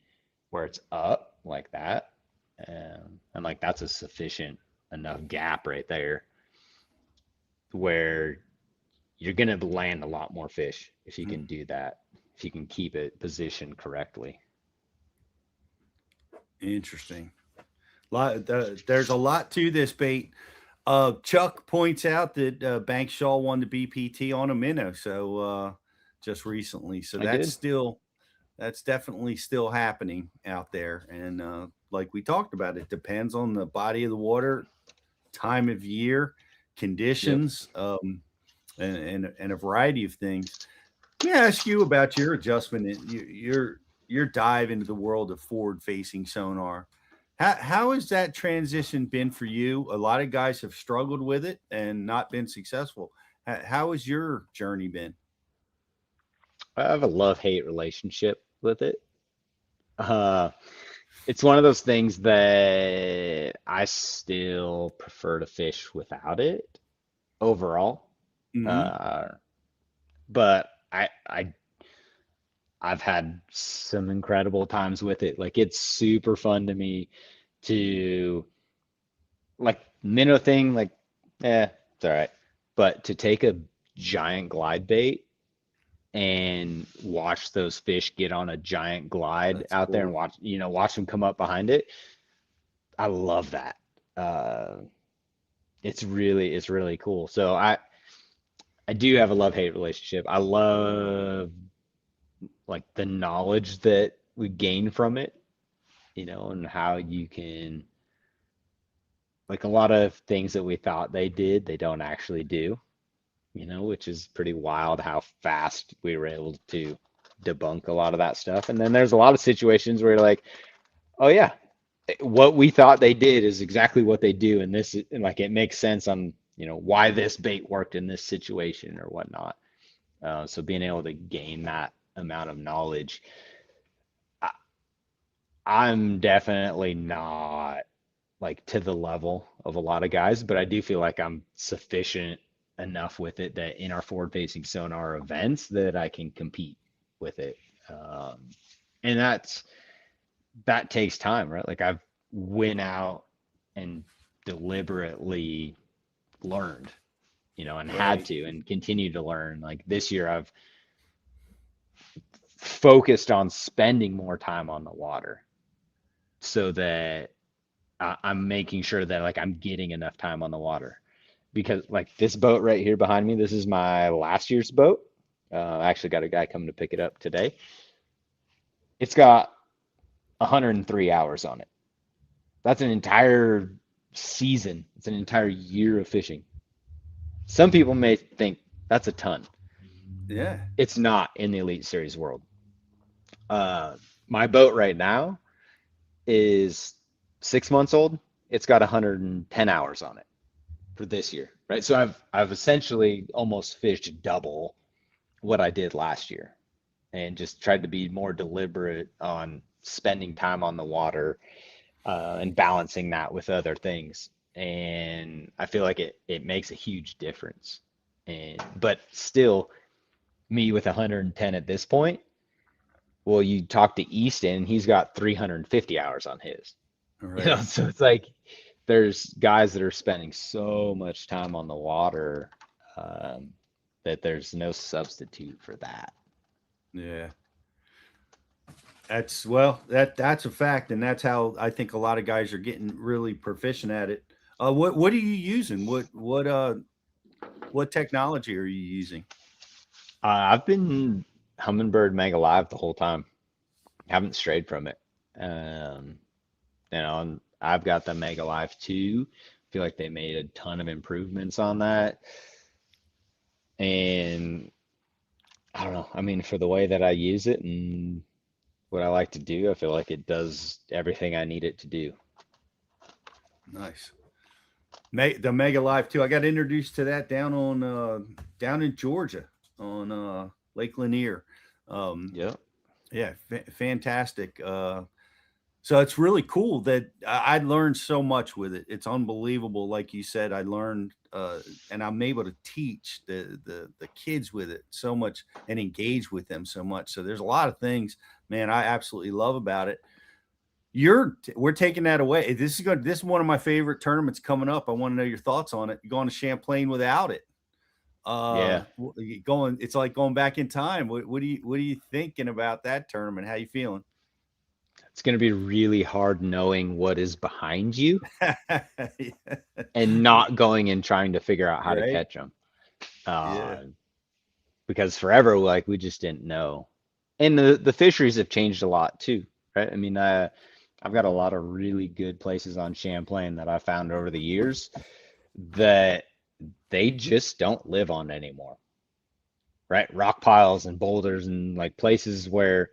where it's up like that, and like that's a sufficient enough gap right there where you're going to land a lot more fish if you can do that, if you can keep it positioned correctly.
Interesting. There's a lot to this bait. Chuck points out that Bankshaw won the BPT on a minnow, so just recently. So
I did.
that's definitely still happening out there. And like we talked about, it depends on the body of the water, time of year,
Yep.
conditions, and a variety of things. Let me ask you about your adjustment, your dive into the world of forward facing sonar. How has that transition been for you? A lot of guys have struggled with it and not been successful. How has your journey been?
I have a love-hate relationship with it. Uh, it's one of those things that I still prefer to fish without it overall.
Hmm.
Uh, but I've had some incredible times with it. Like it's super fun to me to like minnow thing, like it's all right. But to take a giant glide bait and watch those fish get on a giant glide
That's
out there and
cool.
watch them come up behind it. I love that. Uh, it's really cool. So I do have a love-hate relationship. I love like the knowledge that we gain from it, and how you can like a lot of things that we thought they did, they don't actually do, which is pretty wild how fast we were able to debunk a lot of that stuff. And then there's a lot of situations where you're like, oh yeah, what we thought they did is exactly what they do, and and like it makes sense on why this bait worked in this situation or whatnot. So being able to gain that amount of knowledge, I, I'm definitely not like to the level of a lot of guys, but I do feel like I'm sufficient enough with it that in our forward-facing sonar events that I can compete with it. Um, and that takes time, right? Like I've went out and deliberately learned, and had
Right.
to and continue to learn. Like this year, I've focused on spending more time on the water so that I'm making sure that like I'm getting enough time on the water. Because like this boat right here behind me, this is my last year's boat. I actually got a guy coming to pick it up today. It's got 103 hours on it. That's an entire season. It's an entire year of fishing. Some people may think that's a ton.
Yeah.
It's not in the Elite Series world. Uh, my boat right now is 6 months old. It's got 110 hours on it for this year, right? So I've essentially almost fished double what I did last year, and just tried to be more deliberate on spending time on the water, and balancing that with other things. And I feel like it makes a huge difference. And but still, me with 110 at this point, well, you talk to Easton, he's got 350 hours on his.
Right.
So it's like there's guys that are spending so much time on the water, um, that there's no substitute for that.
Yeah. That's well, that's a fact, and that's how I think a lot of guys are getting really proficient at it. What are you using? What technology are you using?
I've been Humminbird Mega Live the whole time. Haven't strayed from it. Um, and I've got the Mega Live 2. Feel like they made a ton of improvements on that. And I don't know. I mean, for the way that I use it and what I like to do, I feel like it does everything I need it to do.
Nice. The Mega Live too. I got introduced to that down in Georgia on Lake Lanier. Um,
Yep.
yeah, fantastic. So it's really cool that I learned so much with it. It's unbelievable. Like you said, I learned, and I'm able to teach the kids with it so much and engage with them so much. So there's a lot of things, man, I absolutely love about it. We're taking that away. This is good. This is one of my favorite tournaments coming up. I want to know your thoughts on it. You're going to Champlain without it.
Yeah.
Going. It's like going back in time. What are you thinking about that tournament? How you feeling?
It's going to be really hard knowing what is behind you
Yeah.
and not going and trying to figure out how to
Right?
catch them.
Yeah.
Uh, because forever, like we just didn't know. And the fisheries have changed a lot too, right? I mean, I've got a lot of really good places on Champlain that I found over the years that they just don't live on anymore, right? Rock piles and boulders and like places where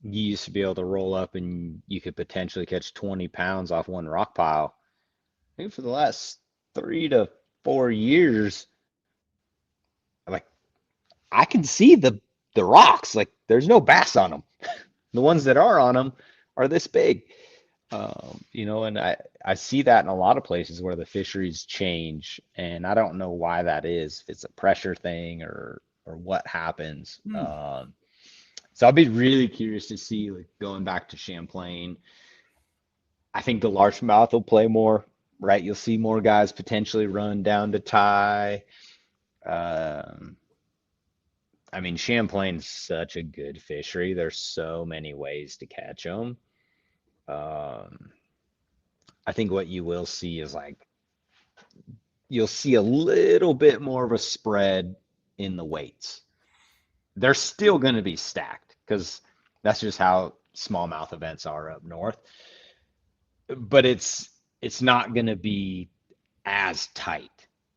you used to be able to roll up and you could potentially catch 20 pounds off one rock pile. I think for the last 3 to 4 years, like I can see the rocks. Like there's no bass on them. The ones that are on them are this big. And I see that in a lot of places where the fisheries change, and I don't know why that is, if it's a pressure thing or what happens.
Hmm.
So I'll be really curious to see, like going back to Champlain. I think the largemouth will play more, right? You'll see more guys potentially run down to tie. Um, I mean, Champlain's such a good fishery. There's so many ways to catch them. Um, I think what you will see is like you'll see a little bit more of a spread in the weights. They're still going to be stacked because that's just how smallmouth events are up north. But it's not going to be as tight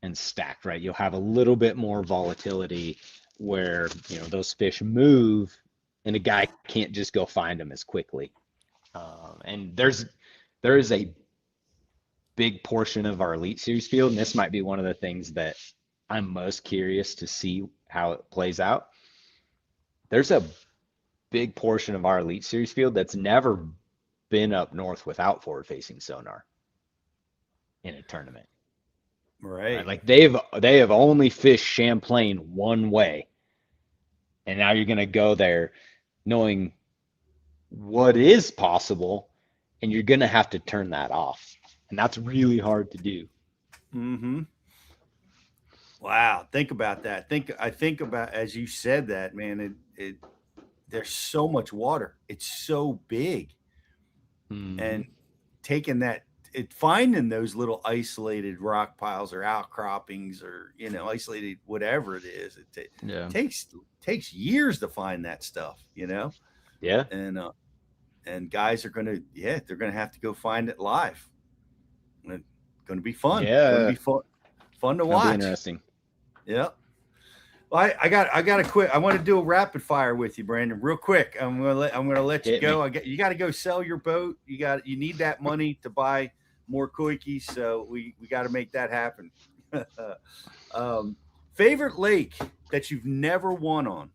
and stacked, right? You'll have a little bit more volatility where, those fish move and a guy can't just go find them as quickly. And there is a big portion of our Elite Series field, and this might be one of the things that I'm most curious to see how it plays out. There's a big portion of our Elite Series field that's never been up north without forward-facing sonar in a tournament, right?
Right.
Like they have only fished Champlain one way, and now you're gonna go there knowing what is possible, and you're gonna have to turn that off, and that's really hard to do.
Mm-hmm. Wow. Think about that. I think about as you said that, man. It there's so much water. It's so big,
Hmm.
and taking that, finding those little isolated rock piles or outcroppings or isolated whatever it is.
Yeah.
Takes takes years to find that stuff.
Yeah.
And guys are gonna, yeah, they're gonna have to go find it live. And it's gonna be fun. Going to
Yeah.
be fun to
That'll be
watch.
interesting.
Yeah. Well, I got to quit. I want to do a rapid fire with you, Brandon, real quick. I'm gonna let you
Hit
go.
me.
You got to go sell your boat. You need that money to buy more koikis, so we got to make that happen. um, Favorite lake that you've never won on?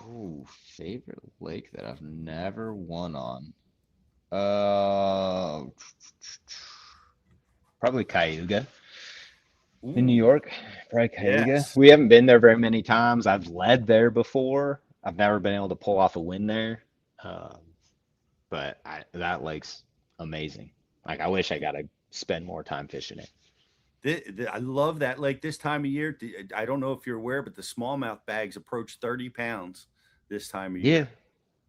Ooh, favorite lake that I've never won on. Uh, Probably Cayuga in New
Ooh,
York. Probably Cayuga.
yes.
We haven't been there very many times. I've led there before. I've never been able to pull off a win there. Um, but that lake's amazing. Like I wish I got to spend more time fishing it.
I love that lake this time of year. I don't know if you're aware, but the smallmouth bags approach 30 pounds this time of
Yeah.
year.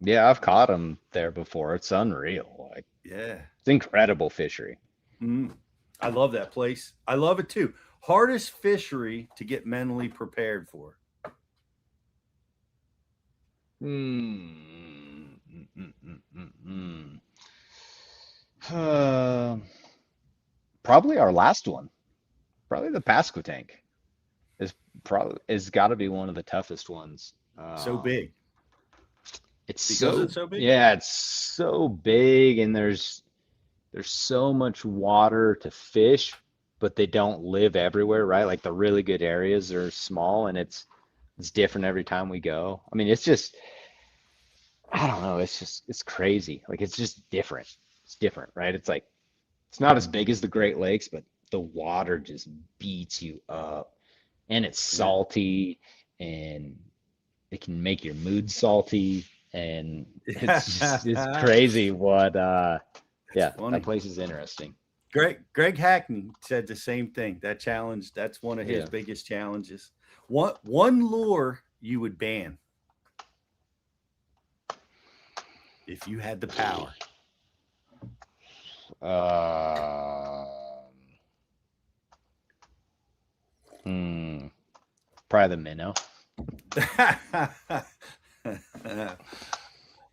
Yeah, I've caught them there before. It's unreal. Like
Yeah.
it's incredible fishery.
Mm. I love that place. I love it too. Hardest fishery to get mentally prepared for.
Hmm. Uh, Probably our last one. Probably the Pasquotank is got to be one of the toughest ones.
So big.
It's
Because it's
so
so big?
yeah, it's so big, and there's so much water to fish, but they don't live everywhere, right? Like the really good areas are small, and it's different every time we go. I mean, it's just I don't know. It's crazy. Like it's just different. It's different, right? It's like it's not as big as the Great Lakes, but the water just beats you up, and it's
Yeah.
salty, and it can make your mood salty, and it's
That's
crazy what yeah, that
funny.
place is interesting.
Greg Hackney said the same thing. That challenge, that's one of his
Yeah.
biggest challenges. One lure you would ban if you had the power.
Um, hmm, Probably the minnow.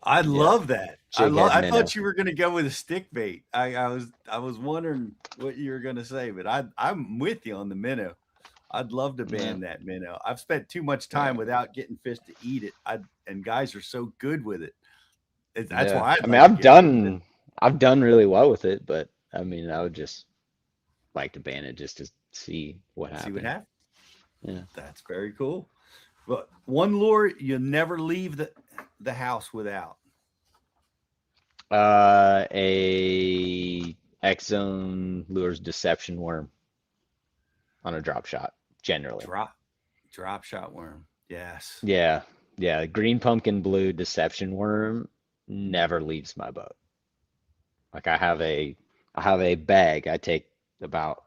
I
Yeah,
love that.
jighead
I
minnow.
thought you were going to go with a stick bait. I was wondering what you were going to say, but I'm with you on the minnow. I'd love to
Yeah,
ban that minnow. I've spent too much time
yeah,
without getting fish to eat it. And guys are so good with it. That's
yeah.
why I'd
I mean,
like to get rid of it.
I've done really well with it, but I mean, I would just like to ban it just to see what
See what
happened.
happens.
Yeah.
That's very cool. But one lure you never leave the house without.
A X Zone Lures Deception Worm on a drop shot, generally.
Drop drop shot worm. Yes.
Yeah, yeah. Green pumpkin blue Deception Worm never leaves my boat. Like I have a bag. I take about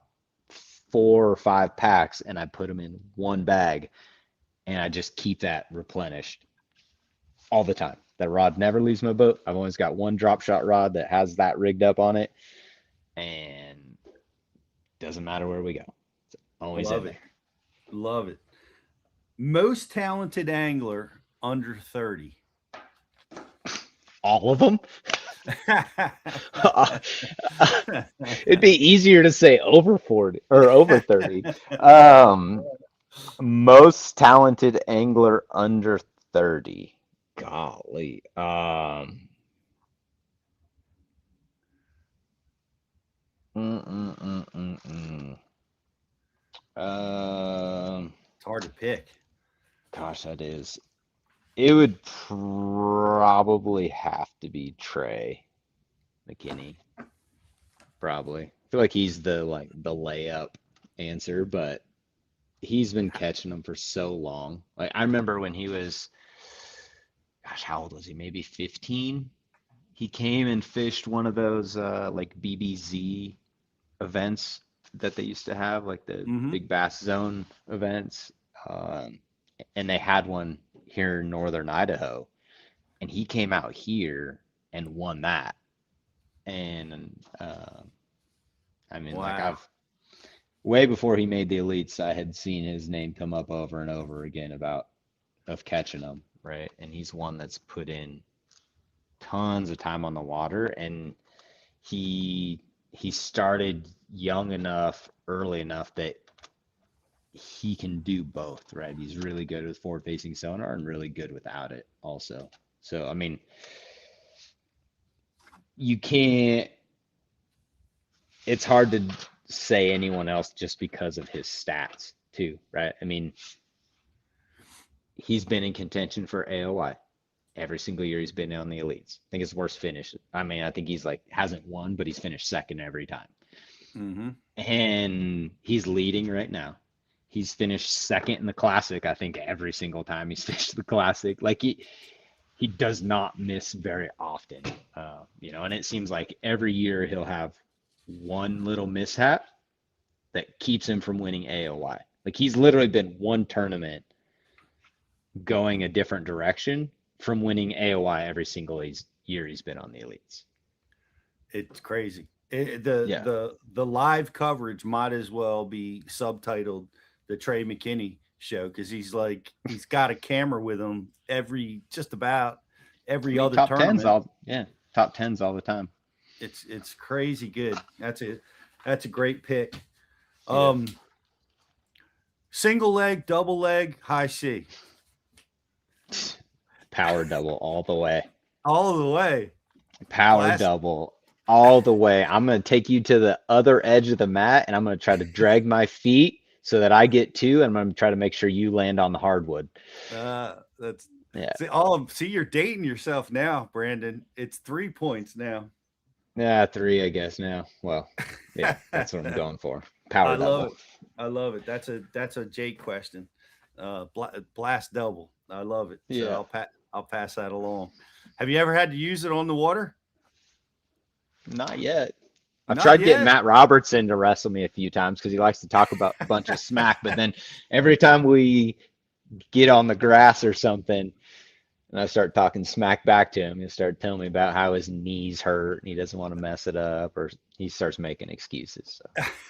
4 or 5 packs and I put them in one bag and I just keep that replenished all the time. That rod never leaves my boat. I've always got one drop shot rod that has that rigged up on it, and doesn't matter where we go. It's always in
Love it.
there.
Love it. Most talented angler under 30.
All of them? It'd be easier to say over 40 or over 30. Um, Most talented angler under 30. Golly. Mm, mm, mm, mm, mm. Um,
It's hard to pick.
Gosh, that is. It would probably have to be Trey McKinney. Probably. I feel like he's the layup answer, but he's been catching them for so long. Like I remember when he was, gosh, how old was he? Maybe 15. He came and fished one of those like BBZ events that they used to have, like the
Mm-hmm.
Big Bass Zone events. Um, and they had one here in northern Idaho, and he came out here and won that. And I mean, like
Wow.
I've way before he made the elites, I had seen his name come up over and over again about of catching them, right? And he's one that's put in tons of time on the water, and he he started young enough, early enough that he can do both, right? He's really good with forward-facing sonar and really good without it also. So, I mean, you can't, it's hard to say anyone else just because of his stats too, right? I mean, he's been in contention for AOY every single year he's been on the elites. I think his worst finish. I mean, I think he's like hasn't won, but he's finished second every time.
Mm-hmm.
And he's leading right now. He's finished second in the classic, I think, every single time he's fished the classic. Like he does not miss very often, and it seems like every year he'll have one little mishap that keeps him from winning AOY. Like he's literally been one tournament going a different direction from winning AOY every single year he's been on the elites.
It's crazy. The
Yeah.
the live coverage might as well be subtitled the Trey McKinney show because he's got a camera with him every just about
I
every
mean,
other
top tens
tournament.
all, yeah, top tens all the time.
It's crazy good. That's a great pick.
Yeah.
Um, Single leg, double leg, high C,
Power double all the way.
all the way.
Power
Blast.
double all the way. I'm going to take you to the other edge of the mat and I'm going to try to drag my feet so that I get two. And I'm going to try to make sure you land on the hardwood.
That's
Yeah.
see, you're dating yourself now, Brandon. It's 3 points now.
Yeah, three, I guess now. Well, yeah, that's what I'm going for.
I
Power
love
double.
it. I love it. That's a Jake question. Blast double. I love it. So
Yeah.
I'll pass that along. Have you ever had to use it on the water?
Not yet. I've
Not
tried getting
yet.
Matt Robertson to wrestle me a few times because he likes to talk about a bunch of smack. But then every time we get on the grass or something, and I start talking smack back to him, he'll start telling me about how his knees hurt and he doesn't want to mess it up, or he starts making excuses.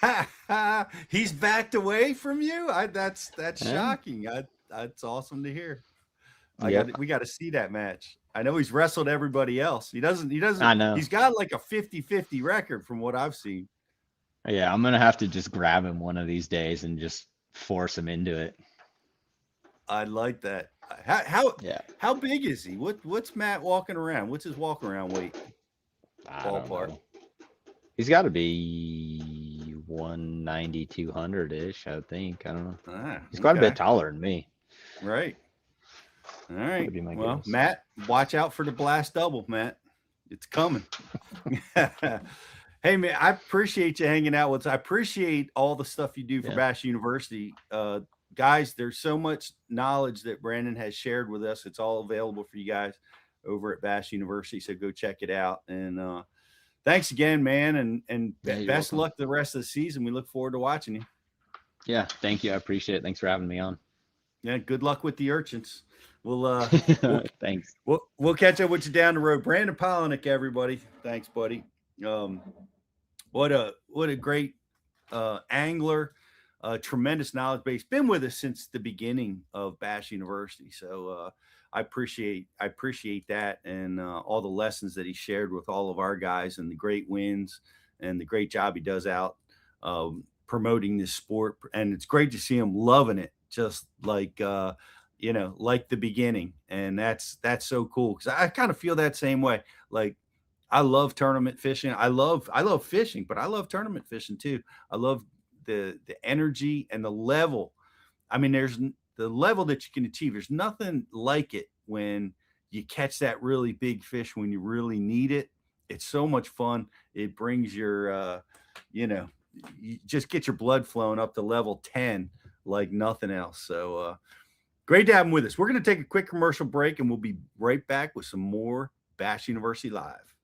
So,
He's backed away from you. That's
yeah,
shocking. That's awesome to hear.
yep,
We got to see that match. I know he's wrestled everybody else.
I know.
He's got like a 50-50 record from what I've seen.
Yeah, I'm gonna have to just grab him one of these days and just force him into it.
I like that. How
Yeah,
how big is he? What's Matt walking around? What's his walk around weight?
I don't
Ballpark.
know. He's got to be 190, 200-ish, I think. I don't know.
Ah,
He's quite a
okay.
bit taller than me.
Right. All
That
right.
would be my
Well,
guess.
Matt, watch out for the blast double, Matt. It's coming. Hey man, I appreciate you hanging out with us. I appreciate all the stuff you do for
Yeah.
Bash University. Guys, there's so much knowledge that Brandon has shared with us. It's all available for you guys over at Bash University. So go check it out. And thanks again, man. And
Yeah, you're
best of
welcome.
luck the rest of the season. We look forward to watching you.
Yeah, thank you. I appreciate it. Thanks for having me on.
Yeah, good luck with the urchins. We'll we'll
Thanks.
we'll catch up with you down the road. Brandon Palaniuk, everybody. Thanks, buddy. Um, what a great angler, tremendous knowledge base. Been with us since the beginning of Bash University, so I appreciate that and all the lessons that he shared with all of our guys and the great wins and the great job he does out promoting this sport. And it's great to see him loving it, just like like the beginning. And that's so cool because I kind of feel that same way. Like I love tournament fishing. I love fishing, but I love tournament fishing too. I love the energy and the level. I mean, the level that you can achieve. There's nothing like it when you catch that really big fish when you really need it. It's so much fun. It brings your, you know, you just get your blood flowing up to level 10 like nothing else. So great to have him with us. We're going to take a quick commercial break and we'll be right back with some more Bash University Live.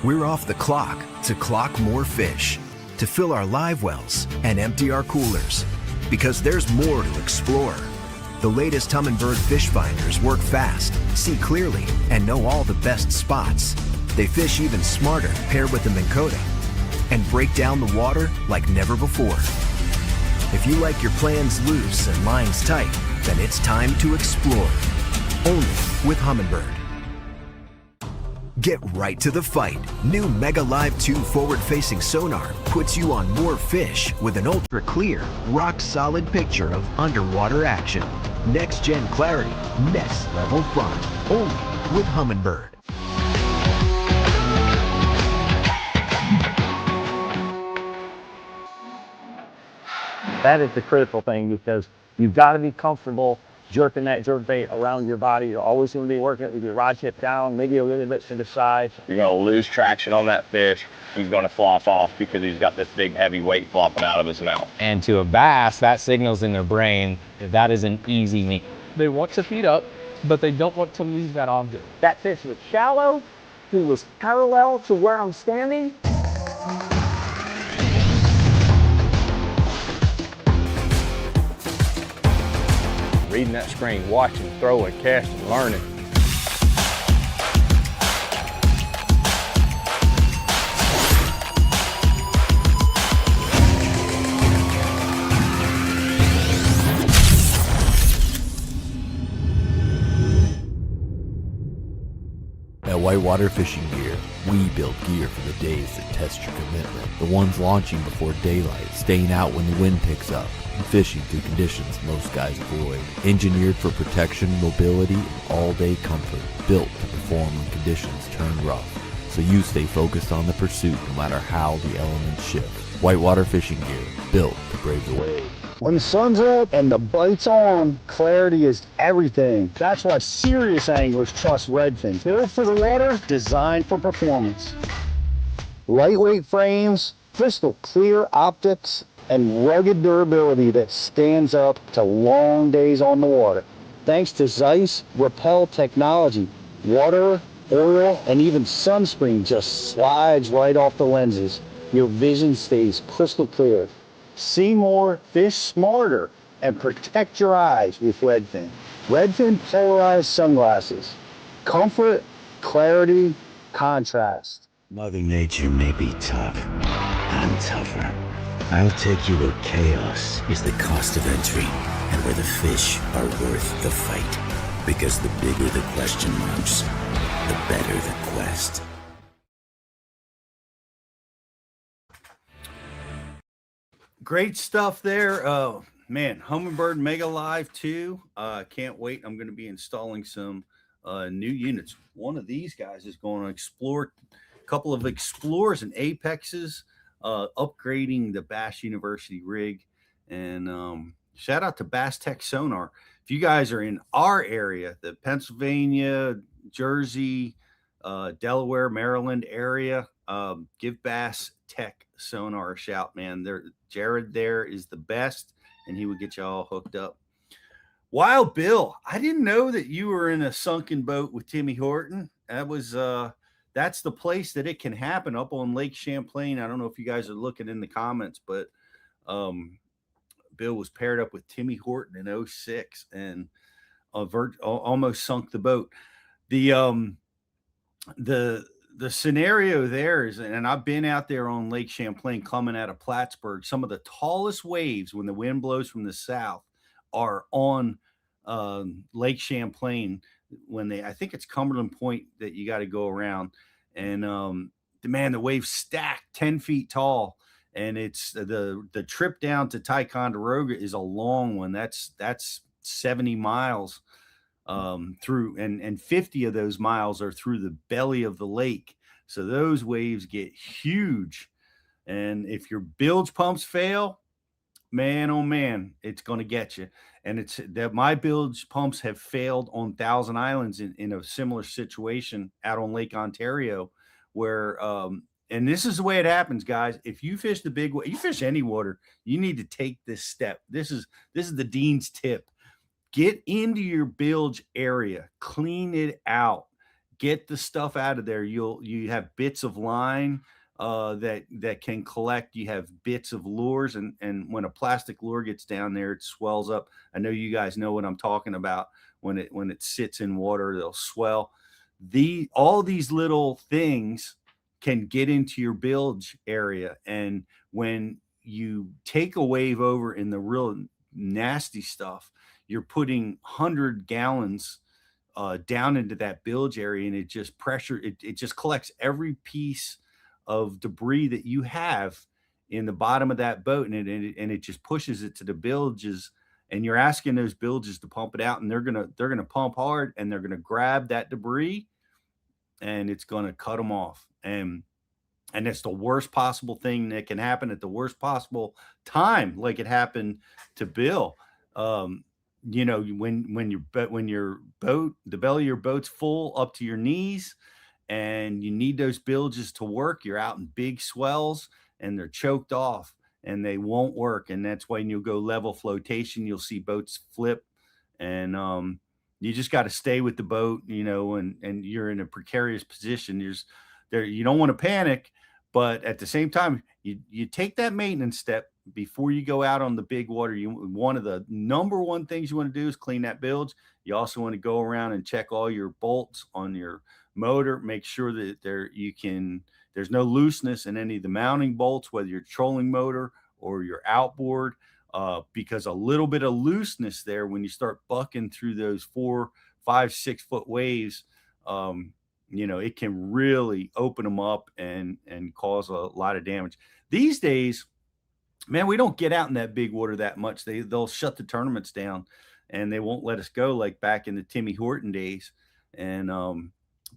We're off the clock to clock more fish, to fill our live wells and empty our coolers. Because there's more to explore. The latest Humminbird fish finders work fast, see clearly, and know all the best spots. They fish even smarter paired with the Minn Kota and break down the water like never before. If you like your plans loose and lines tight, then it's time to explore. Only with Humminbird. Get right to the fight. New Mega Live 2 forward-facing sonar puts you on more fish with an ultra-clear, rock-solid picture of underwater action. Next-gen clarity, next-level fun. Only with Humminbird.
That is the critical thing because you've got to be comfortable jerking that jerkbait around your body. You're always going to be working with your rod tip down, maybe a little bit to the side.
You're going to lose traction on that fish. He's going to flop off because he's got this big heavy weight flopping out of his mouth.
And to a bass, that signals in their brain that is an easy meat.
They want to feed up, but they don't want to lose that object.
That fish was shallow. He was parallel to where I'm standing.
Reading that screen, watching, throwing, casting, learning.
At Whitewater Fishing Gear, we build gear for the days that test your commitment. The ones launching before daylight, staying out when the wind picks up, and fishing through conditions most guys avoid. Engineered for protection, mobility, and all-day comfort. Built to perform when conditions turn rough, so you stay focused on the pursuit no matter how the elements shift. Whitewater Fishing Gear, built to brave the waves.
When the sun's up and the bite's on, clarity is everything. That's why serious anglers trust Redfin. Built for the water, designed for performance. Lightweight frames, crystal clear optics, and rugged durability that stands up to long days on the water. Thanks to Zeiss Repel technology, water, oil, and even sunscreen just slides right off the lenses. Your vision stays crystal clear. See more, fish smarter, and protect your eyes with Redfin. Redfin polarized sunglasses. Comfort, clarity, contrast.
Mother Nature may be tough. I'm tougher. I'll take you where chaos is the cost of entry and where the fish are worth the fight. Because the bigger the question marks, the better the quest.
Great stuff there. Oh man, Humminbird Mega Live 2. Can't wait. I'm going to be installing some new units. One of these guys is going to explore a couple of Explorers and Apexes, upgrading the Bash University rig. And shout out to Bass Tech Sonar. If you guys are in our area, the Pennsylvania, Jersey, Delaware, Maryland area, give Bass Tech Sonar a shout, man. Jared there is the best, and he would get you all hooked up. Wild Bill, I didn't know that you were in a sunken boat with Timmy Horton. That's the place that it can happen, up on Lake Champlain. I don't know if you guys are looking in the comments, but Bill was paired up with Timmy Horton in 06 and almost sunk the boat. The scenario there is, and I've been out there on Lake Champlain coming out of Plattsburgh, some of the tallest waves when the wind blows from the south are on Lake Champlain. I think it's Cumberland Point that you got to go around, and the waves stacked 10 feet tall, and it's the trip down to Ticonderoga is a long one. That's 70 miles through, and 50 of those miles are through the belly of the lake. So those waves get huge, and if your bilge pumps fail, man, oh man, it's going to get you. And it's that my bilge pumps have failed on Thousand Islands in a similar situation out on Lake Ontario, where and this is the way it happens, guys. If you fish the big, you fish any water, you need to take this step. This is the Dean's tip. Get into your bilge area, clean it out, get the stuff out of there. You have bits of line that can collect. You have bits of lures, and when a plastic lure gets down there, it swells up. I know you guys know what I'm talking about. When it sits in water, they'll swell. All these little things can get into your bilge area, and when you take a wave over in the real nasty stuff, you're putting 100 gallons down into that bilge area, and it just it just collects every piece of debris that you have in the bottom of that boat, and it just pushes it to the bilges, and you're asking those bilges to pump it out, and they're gonna pump hard, and they're gonna grab that debris, and it's gonna cut them off, and it's the worst possible thing that can happen at the worst possible time, like it happened to Bill. When your boat, the belly of your boat's full up to your knees, and you need those bilges to work, you're out in big swells and they're choked off and they won't work. And that's when you'll go level flotation, you'll see boats flip, and you just got to stay with the boat, and you're in a precarious position. You don't want to panic, but at the same time, you take that maintenance step before you go out on the big water. One of the number one things you want to do is clean that bilge. You also want to go around and check all your bolts on your motor, make sure that there's no looseness in any of the mounting bolts, whether you're trolling motor or your outboard, because a little bit of looseness there, when you start bucking through those 4, 5, 6 foot waves, it can really open them up and cause a lot of damage. These days, man, we don't get out in that big water that much. They'll shut the tournaments down, and they won't let us go like back in the Timmy Horton days. And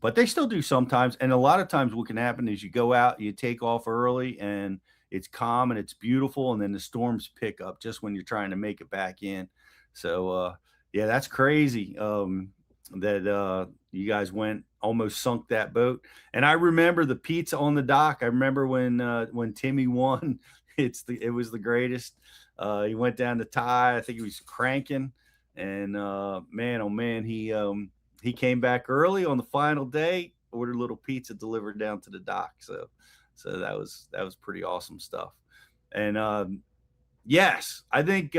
but they still do sometimes. And a lot of times what can happen is you go out, you take off early, and it's calm and it's beautiful, and then the storms pick up just when you're trying to make it back in. So yeah, that's crazy that you guys almost sunk that boat. And I remember the pizza on the dock. I remember when Timmy won. It was the greatest. He went down to Thai. I think he was cranking, and man, oh man, he came back early on the final day, ordered a little pizza delivered down to the dock. So that was pretty awesome stuff. And yes, I think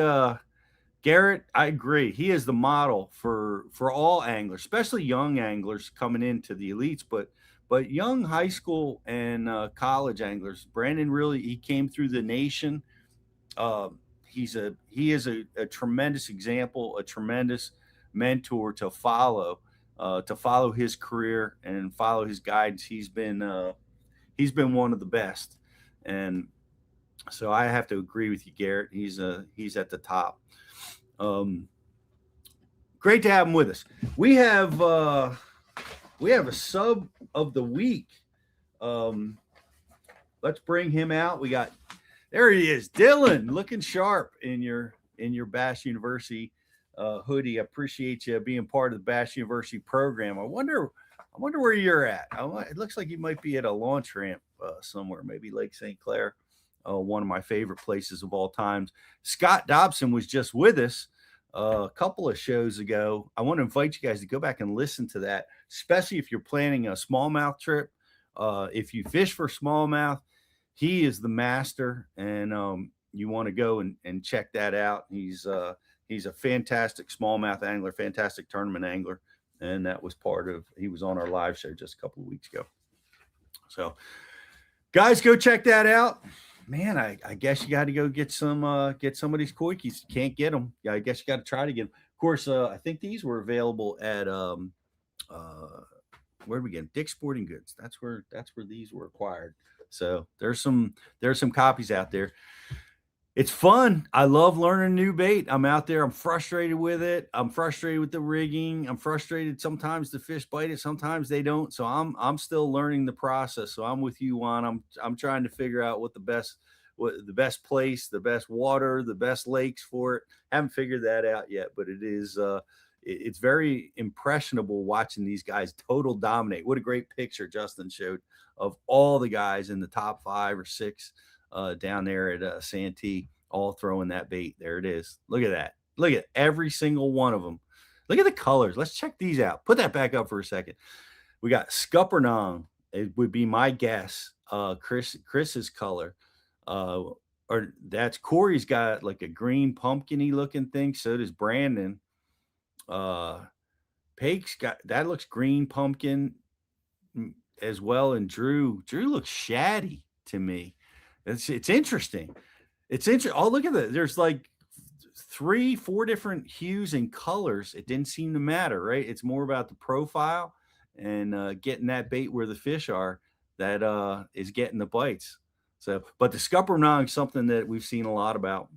Garrett, I agree. He is the model for all anglers, especially young anglers coming into the elites, but young high school and college anglers. Brandon he came through the nation. He is a tremendous example, a tremendous mentor to follow his career and follow his guidance. He's been one of the best, and so I have to agree with you, Garrett. He's at the top. Great to have him with us. We have a sub of the week. Let's bring him out. There he is, Dylan, looking sharp in your Bass University Hoodie. I appreciate you being part of the Bash University program. I wonder where you're at. It looks like you might be at a launch ramp somewhere, maybe Lake St. Clair, one of my favorite places of all times. Scott Dobson was just with us a couple of shows ago. I want to invite you guys to go back and listen to that, especially if you're planning a smallmouth trip. If you fish for smallmouth, he is the master, and you want to go and check that out. He's a fantastic smallmouth angler, fantastic tournament angler, and that was he was on our live show just a couple of weeks ago. So, guys, go check that out. Man, I guess you got to go get some of these koi keys. You can't get them. Yeah, I guess you got to try to get them. Of course, I think these were available at where did we get them? Dick's Sporting Goods. That's where these were acquired. So there's some copies out there. It's fun. I love learning new bait. I'm out there. I'm frustrated with it. I'm frustrated with the rigging. I'm frustrated. Sometimes the fish bite it. Sometimes they don't. So I'm still learning the process. So I'm with you, Juan. I'm trying to figure out what the best place, the best water, the best lakes for it. Haven't figured that out yet, but it is it's very impressionable watching these guys total dominate. What a great picture Justin showed of all the guys in the top 5 or 6 down there at Santee, all throwing that bait. There it is. Look at that. Look at every single one of them. Look at the colors. Let's check these out. Put that back up for a second. We got Scuppernong. It would be my guess. Chris's color. Or that's Corey's got like a green pumpkin-y looking thing. So does Brandon. Pake's got that looks green pumpkin as well, and Drew looks shaddy to me. It's interesting. It's interesting. Oh, look at that. There's like 3-4 different hues and colors. It didn't seem to matter, right? It's more about the profile and getting that bait where the fish are that is getting the bites. So, but the Scuppernong is something that we've seen a lot about.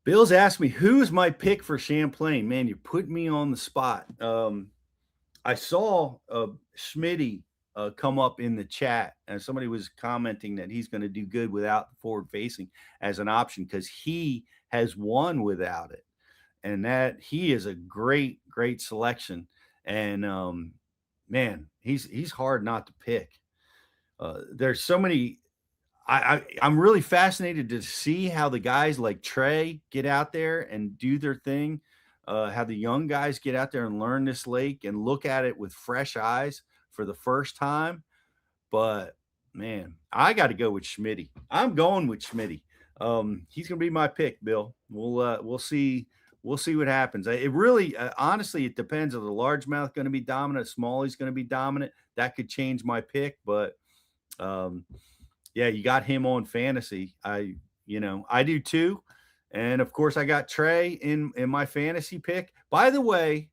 Bill's asked me, who is my pick for Champlain? Man, you're putting me on the spot. I saw Schmitty come up in the chat, and somebody was commenting that he's going to do good without the forward facing as an option because he has won without it. And that he is a great selection. And man, he's hard not to pick. There's so many. I'm really fascinated to see how the guys like Trey get out there and do their thing, how the young guys get out there and learn this lake and look at it with fresh eyes for the first time. But man, I got to go with Schmitty. I'm going with Schmitty. He's going to be my pick, Bill. We'll see. We'll see what happens. It really, honestly, it depends. If the largemouth going to be dominant, Smalley's going to be dominant. That could change my pick, but yeah, you got him on fantasy. I do too. And of course I got Trey in my fantasy pick. By the way,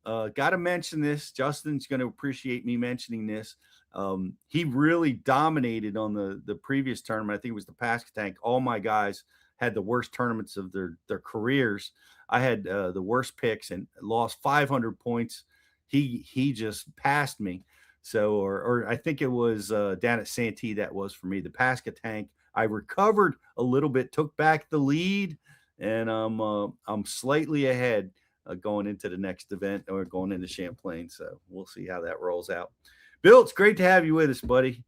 got to mention this. Justin's going to appreciate me mentioning this. He really dominated on the previous tournament. I think it was the Pascatank. All my guys had the worst tournaments of their careers. I had the worst picks and lost 500 points. He just passed me. So, or I think it was down at Santee that was for me. The Pascatank, I recovered a little bit, took back the lead, and I'm slightly ahead going into the next event or going into Champlain. So we'll see how that rolls out. Bill, it's great to have you with us, buddy.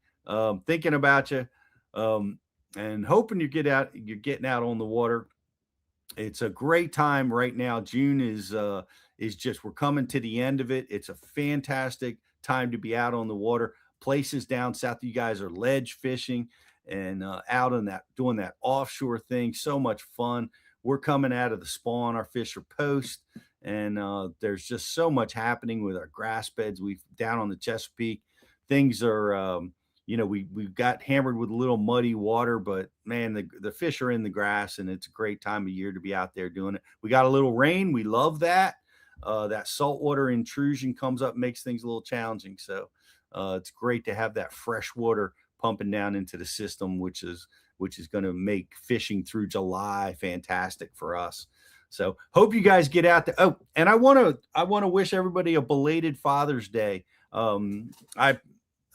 Thinking about you and hoping you're getting out on the water. It's a great time right now. June is just, we're coming to the end of it. It's a fantastic time to be out on the water. Places down south, you guys are ledge fishing and out on that, doing that offshore thing. So much fun. We're coming out of the spawn. Our fish are post, and there's just so much happening with our grass beds. We've down on the Chesapeake. Things are, we got hammered with a little muddy water, but man, the fish are in the grass, and it's a great time of year to be out there doing it. We got a little rain. We love that. That saltwater intrusion comes up, makes things a little challenging. So it's great to have that fresh water pumping down into the system, which is going to make fishing through July fantastic for us. So hope you guys get out there. Oh, and I want to wish everybody a belated Father's Day. I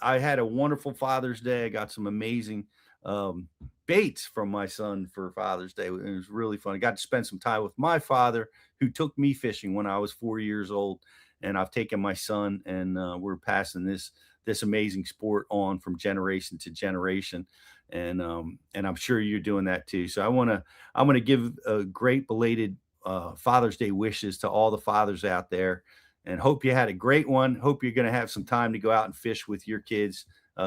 I had a wonderful Father's Day. I got some amazing baits from my son for Father's Day. It was really fun. I got to spend some time with my father, who took me fishing when I was 4 years old, and I've taken my son, and we're passing this amazing sport on from generation to generation. And I'm sure you're doing that too. So I'm gonna give a great belated Father's Day wishes to all the fathers out there, and hope you had a great one. Hope you're going to have some time to go out and fish with your kids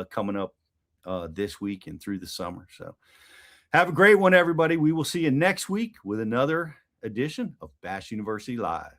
coming up this week and through the summer. So have a great one, everybody. We will see you next week with another edition of Bass University Live.